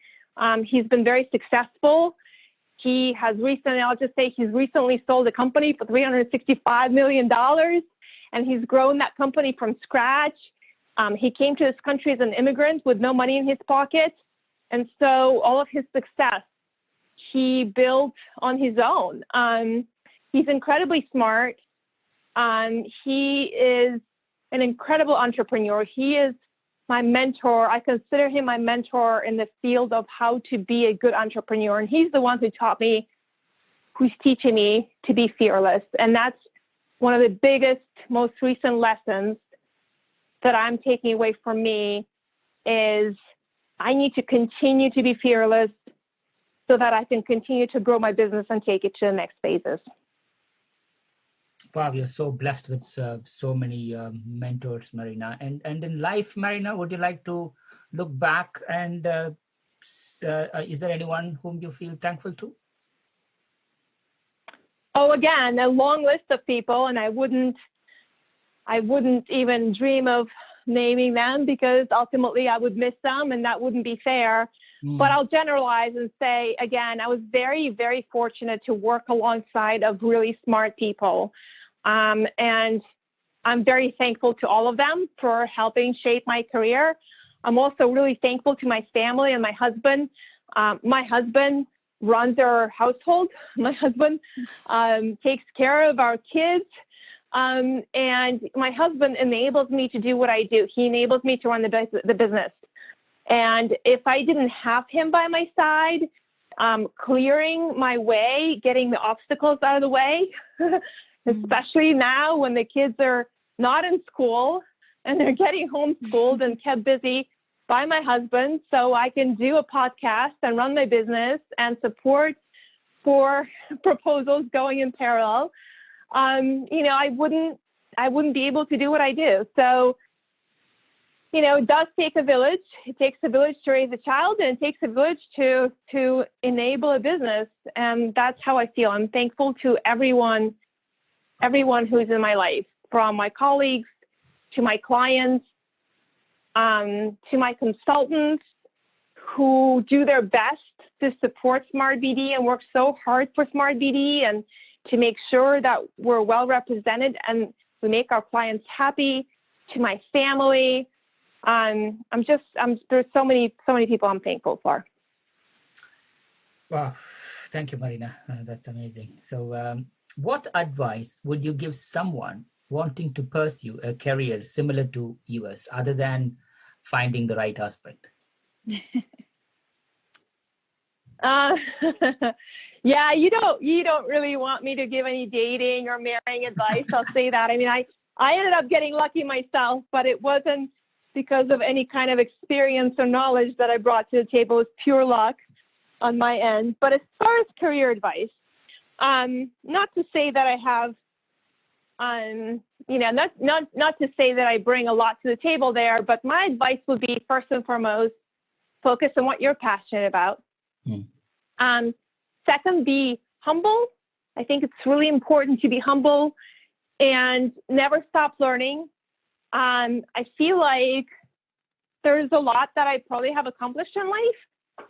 He's been very successful. He has recently, I'll just say, he's recently sold a company for $365 million, and he's grown that company from scratch. He came to this country as an immigrant with no money in his pocket. And so all of his success, he built on his own. He's incredibly smart. He is an incredible entrepreneur. He is my mentor. I consider him my mentor in the field of how to be a good entrepreneur. And he's the one who taught me, who's teaching me to be fearless. And that's one of the biggest, most recent lessons that I'm taking away from me is I need to continue to be fearless so that I can continue to grow my business and take it to the next phases. Wow, you're so blessed with so many mentors, Marina. And in life, Marina, would you like to look back and is there anyone whom you feel thankful to? Oh, again, a long list of people, and I wouldn't even dream of naming them because ultimately I would miss them and that wouldn't be fair. But I'll generalize and say, again, I was very, very fortunate to work alongside of really smart people. And I'm very thankful to all of them for helping shape my career. I'm also really thankful to my family and my husband. My husband runs our household. My husband takes care of our kids. And my husband enables me to do what I do. He enables me to run the business. And if I didn't have him by my side, clearing my way, getting the obstacles out of the way, especially now when the kids are not in school and they're getting homeschooled and kept busy by my husband, so I can do a podcast and run my business and support 4 proposals going in parallel. You know, I wouldn't be able to do what I do. So, you know, it does take a village. It takes a village to raise a child, and it takes a village to enable a business. And that's how I feel. I'm thankful to everyone who's in my life, from my colleagues to my clients, to my consultants who do their best to support Smart BD and work so hard for Smart BD and to make sure that we're well represented and we make our clients happy, to my family. There's so many people I'm thankful for. Wow. Thank you, Marina. That's amazing. So what advice would you give someone wanting to pursue a career similar to yours, other than finding the right husband? Uh, yeah, you don't really want me to give any dating or marrying advice. I'll say that. I mean, I ended up getting lucky myself, but it wasn't because of any kind of experience or knowledge that I brought to the table. It was pure luck on my end. But as far as career advice, not to say that I have, not to say that I bring a lot to the table there, but my advice would be, first and foremost, focus on what you're passionate about. Second, be humble. I think it's really important to be humble and never stop learning. I feel like there's a lot that I probably have accomplished in life,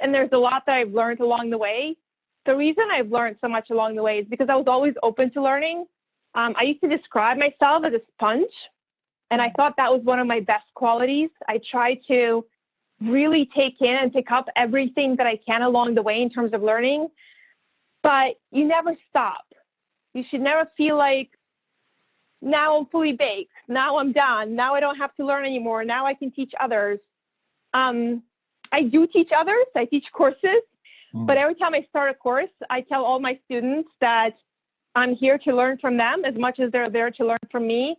and there's a lot that I've learned along the way. The reason I've learned so much along the way is because I was always open to learning. I used to describe myself as a sponge, and I thought that was one of my best qualities. I try to really take in and pick up everything that I can along the way in terms of learning, but you never stop. You should never feel like, now I'm fully baked, now I'm done, now I don't have to learn anymore, now I can teach others. I do teach others, I teach courses, but every time I start a course, I tell all my students that I'm here to learn from them as much as they're there to learn from me.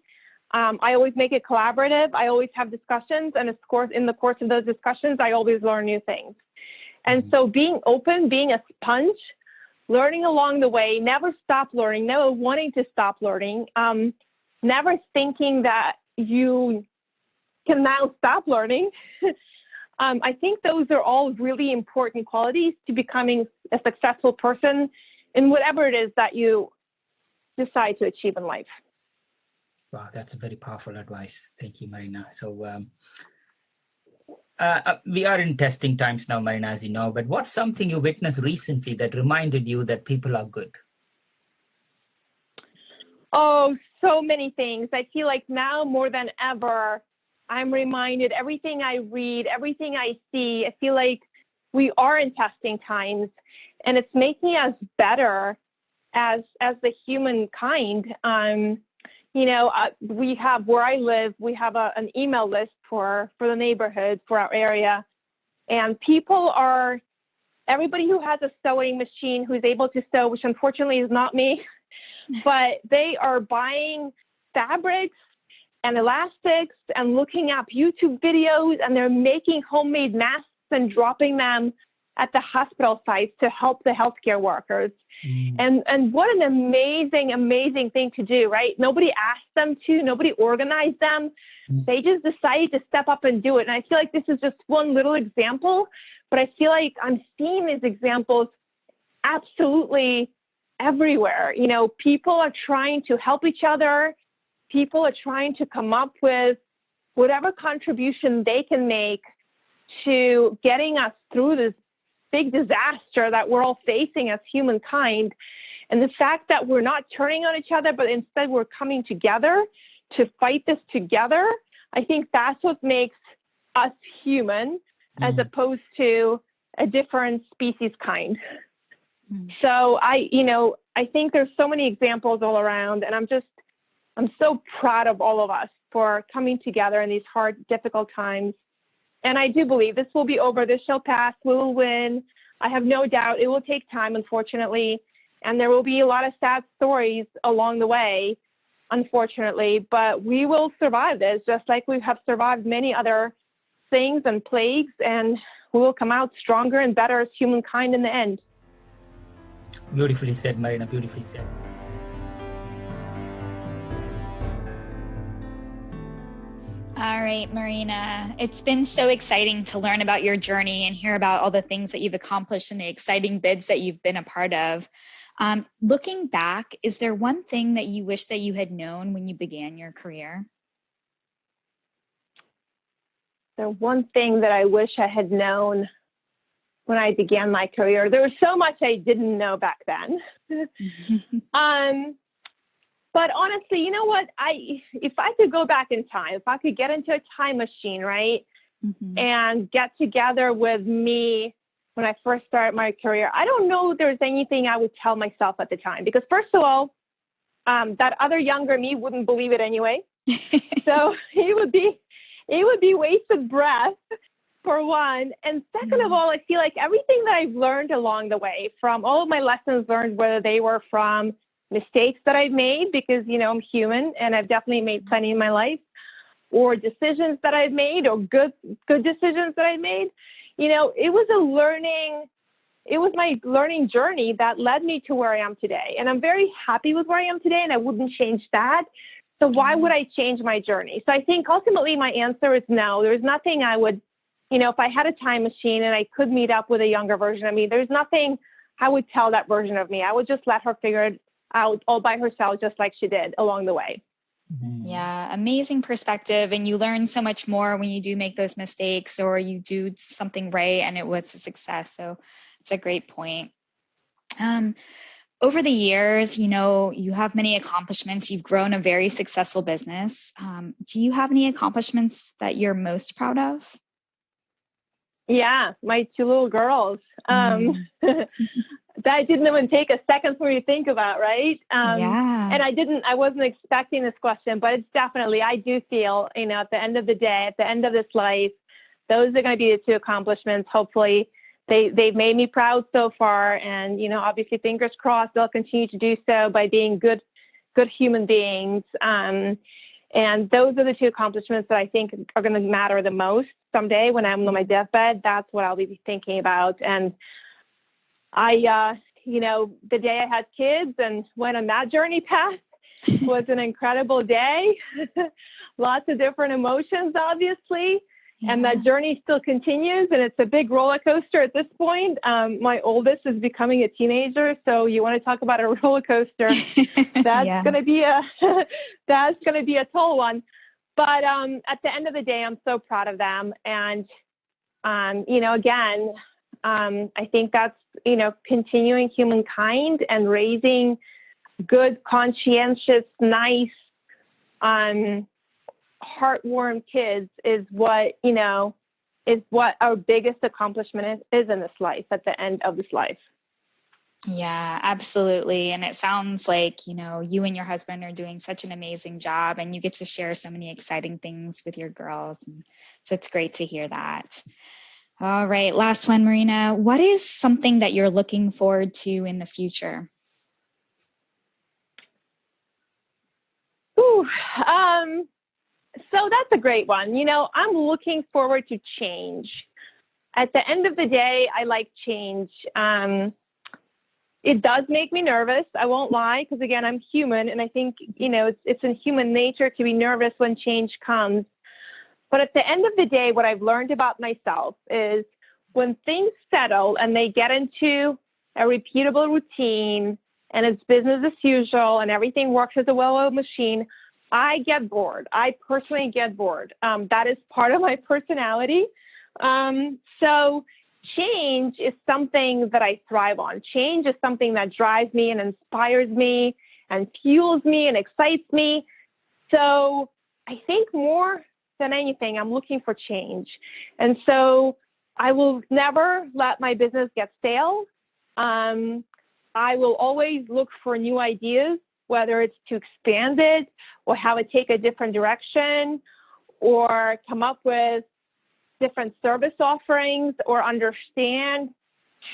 I always make it collaborative. I always have discussions, and of course, in the course of those discussions, I always learn new things. And so being open, being a sponge, learning along the way, never stop learning, never wanting to stop learning, never thinking that you can now stop learning. I think those are all really important qualities to becoming a successful person in whatever it is that you decide to achieve in life. Wow, that's very powerful advice. Thank you, Marina. So we are in testing times now, Marina, as you know, but what's something you witnessed recently that reminded you that people are good? Oh, so many things. I feel like now more than ever, I'm reminded everything I read, everything I see, I feel like we are in testing times, and it's making us better as the humankind. We have, where I live, we have an email list for the neighborhood, for our area. And everybody who has a sewing machine, who's able to sew, which unfortunately is not me, but they are buying fabrics and elastics and looking up YouTube videos, and they're making homemade masks and dropping them at the hospital sites to help the healthcare workers. And what an amazing, amazing thing to do, right? Nobody asked them to, nobody organized them. They just decided to step up and do it. And I feel like this is just one little example, but I feel like I'm seeing these examples absolutely everywhere. People are trying to help each other. People are trying to come up with whatever contribution they can make to getting us through this big disaster that we're all facing as humankind. And the fact that we're not turning on each other, but instead we're coming together to fight this together, I think that's what makes us human as opposed to a different species kind. So I think there's so many examples all around, and I'm so proud of all of us for coming together in these hard, difficult times. And I do believe this will be over. This shall pass. We will win. I have no doubt. It will take time, unfortunately. And there will be a lot of sad stories along the way, unfortunately. But we will survive this, just like we have survived many other things and plagues. And we will come out stronger and better as humankind in the end. Beautifully said, Marina. Beautifully said. All right, Marina, it's been so exciting to learn about your journey and hear about all the things that you've accomplished and the exciting bids that you've been a part of. Looking back, is there one thing that you wish that you had known when you began your career? The one thing that I wish I had known when I began my career, there was so much I didn't know back then. But honestly, you know what? If I could go back in time, if I could get into a time machine, right, and get together with me when I first started my career, I don't know if there's anything I would tell myself at the time. Because first of all, that other younger me wouldn't believe it anyway. So it would be wasted breath for one. And second of all, I feel like everything that I've learned along the way, from all of my lessons learned, whether they were from mistakes that I've made, because, I'm human and I've definitely made plenty in my life, or decisions that I've made, or good decisions that I've made, it was my learning journey that led me to where I am today. And I'm very happy with where I am today, and I wouldn't change that. So why would I change my journey? So I think ultimately my answer is no. There's nothing I would, if I had a time machine and I could meet up with a younger version of me, there's nothing I would tell that version of me. I would just let her figure it out all by herself, just like she did along the way. Yeah, amazing perspective. And you learn so much more when you do make those mistakes, or you do something right and it was a success. So it's a great point. Over the years, you have many accomplishments. You've grown a very successful business. Do you have any accomplishments that you're most proud of? Yeah, my 2 little girls. That didn't even take a second for me to think about, right? Yeah. And I wasn't expecting this question, but it's definitely, I do feel, at the end of the day, at the end of this life, those are going to be the 2 accomplishments. Hopefully they've made me proud so far. And, obviously fingers crossed, they'll continue to do so by being good human beings. And those are the 2 accomplishments that I think are going to matter the most someday when I'm on my deathbed. That's what I'll be thinking about. And the day I had kids and went on that journey path was an incredible day. Lots of different emotions, obviously. Yeah. And that journey still continues, and it's a big roller coaster at this point. My oldest is becoming a teenager, so you want to talk about a roller coaster. That's going to be a tall one. But at the end of the day, I'm so proud of them. And again, I think that's continuing humankind and raising good, conscientious, nice, heartwarm kids is what our biggest accomplishment is in this life, at the end of this life. Yeah, absolutely. And it sounds like, you and your husband are doing such an amazing job, and you get to share so many exciting things with your girls. And so it's great to hear that. All right. Last one, Marina. What is something that you're looking forward to in the future? So that's a great one. I'm looking forward to change. At the end of the day, I like change. It does make me nervous. I won't lie, because again, I'm human, and I think, it's in human nature to be nervous when change comes. But at the end of the day, what I've learned about myself is when things settle and they get into a repeatable routine and it's business as usual and everything works as a well-oiled machine, I get bored. I personally get bored. That is part of my personality. So change is something that I thrive on. Change is something that drives me and inspires me and fuels me and excites me. So I think more than anything, I'm looking for change. And so I will never let my business get stale. I will always look for new ideas, whether it's to expand it or have it take a different direction, or come up with different service offerings, or understand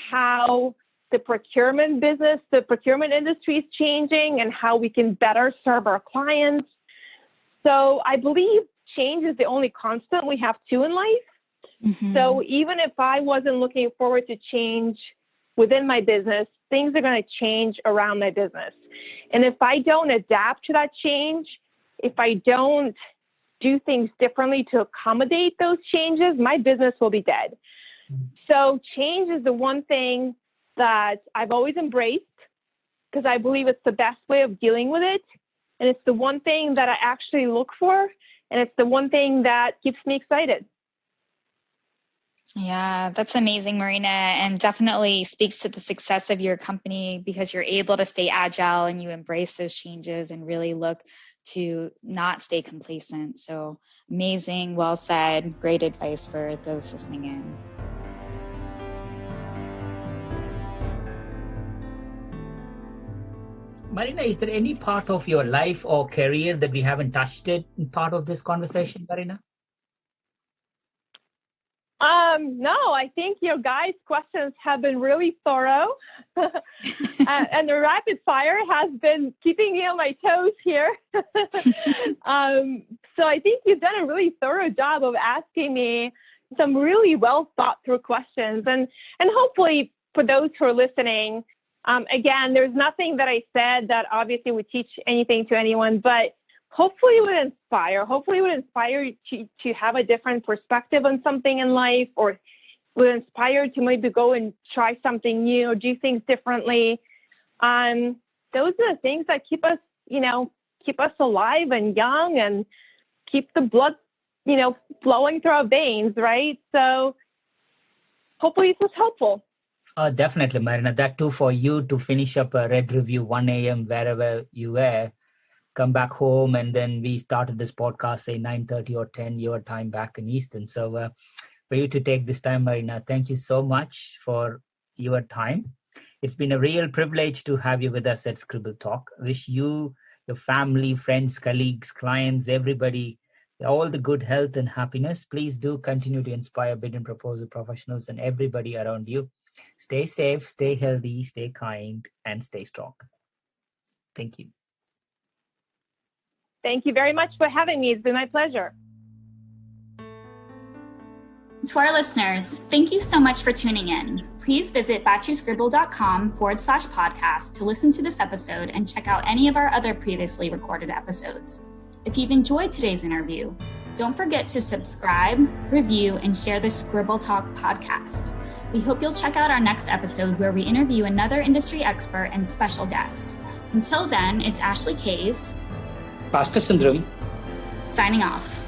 how the procurement industry is changing and how we can better serve our clients. So I believe change is the only constant we have to in life. Mm-hmm. So even if I wasn't looking forward to change within my business, things are going to change around my business. And if I don't adapt to that change, if I don't do things differently to accommodate those changes, my business will be dead. So change is the one thing that I've always embraced, because I believe it's the best way of dealing with it. And it's the one thing that I actually look for. And it's the one thing that keeps me excited. Yeah, that's amazing, Marina, and definitely speaks to the success of your company, because you're able to stay agile and you embrace those changes and really look to not stay complacent. So amazing, well said, great advice for those listening in. Marina, is there any part of your life or career that we haven't touched it in part of this conversation, Marina? No, I think your guys' questions have been really thorough. And the rapid fire has been keeping me on my toes here. So I think you've done a really thorough job of asking me some really well thought through questions. And hopefully for those who are listening, again, there's nothing that I said that obviously would teach anything to anyone, but hopefully it would inspire you to have a different perspective on something in life, or would inspire to maybe go and try something new or do things differently. Those are the things that keep us alive and young and keep the blood, flowing through our veins, right? So hopefully this was helpful. Definitely, Marina. That too, for you to finish up a Red Review 1 a.m. wherever you were, come back home, and then we started this podcast, say 9:30 or 10 your time back in Eastern. So for you to take this time, Marina, thank you so much for your time. It's been a real privilege to have you with us at Scribble Talk. Wish you, your family, friends, colleagues, clients, everybody, all the good health and happiness. Please do continue to inspire bid and proposal professionals and everybody around you. Stay safe, stay healthy, stay kind, and stay strong. Thank you. Thank you very much for having me. It's been my pleasure. To our listeners, thank you so much for tuning in. Please visit batchuscribble.com/podcast to listen to this episode and check out any of our other previously recorded episodes. If you've enjoyed today's interview, don't forget to subscribe, review, and share the Scribble Talk podcast. We hope you'll check out our next episode where we interview another industry expert and special guest. Until then, it's Ashley Kays, Pastor Sundram, signing off.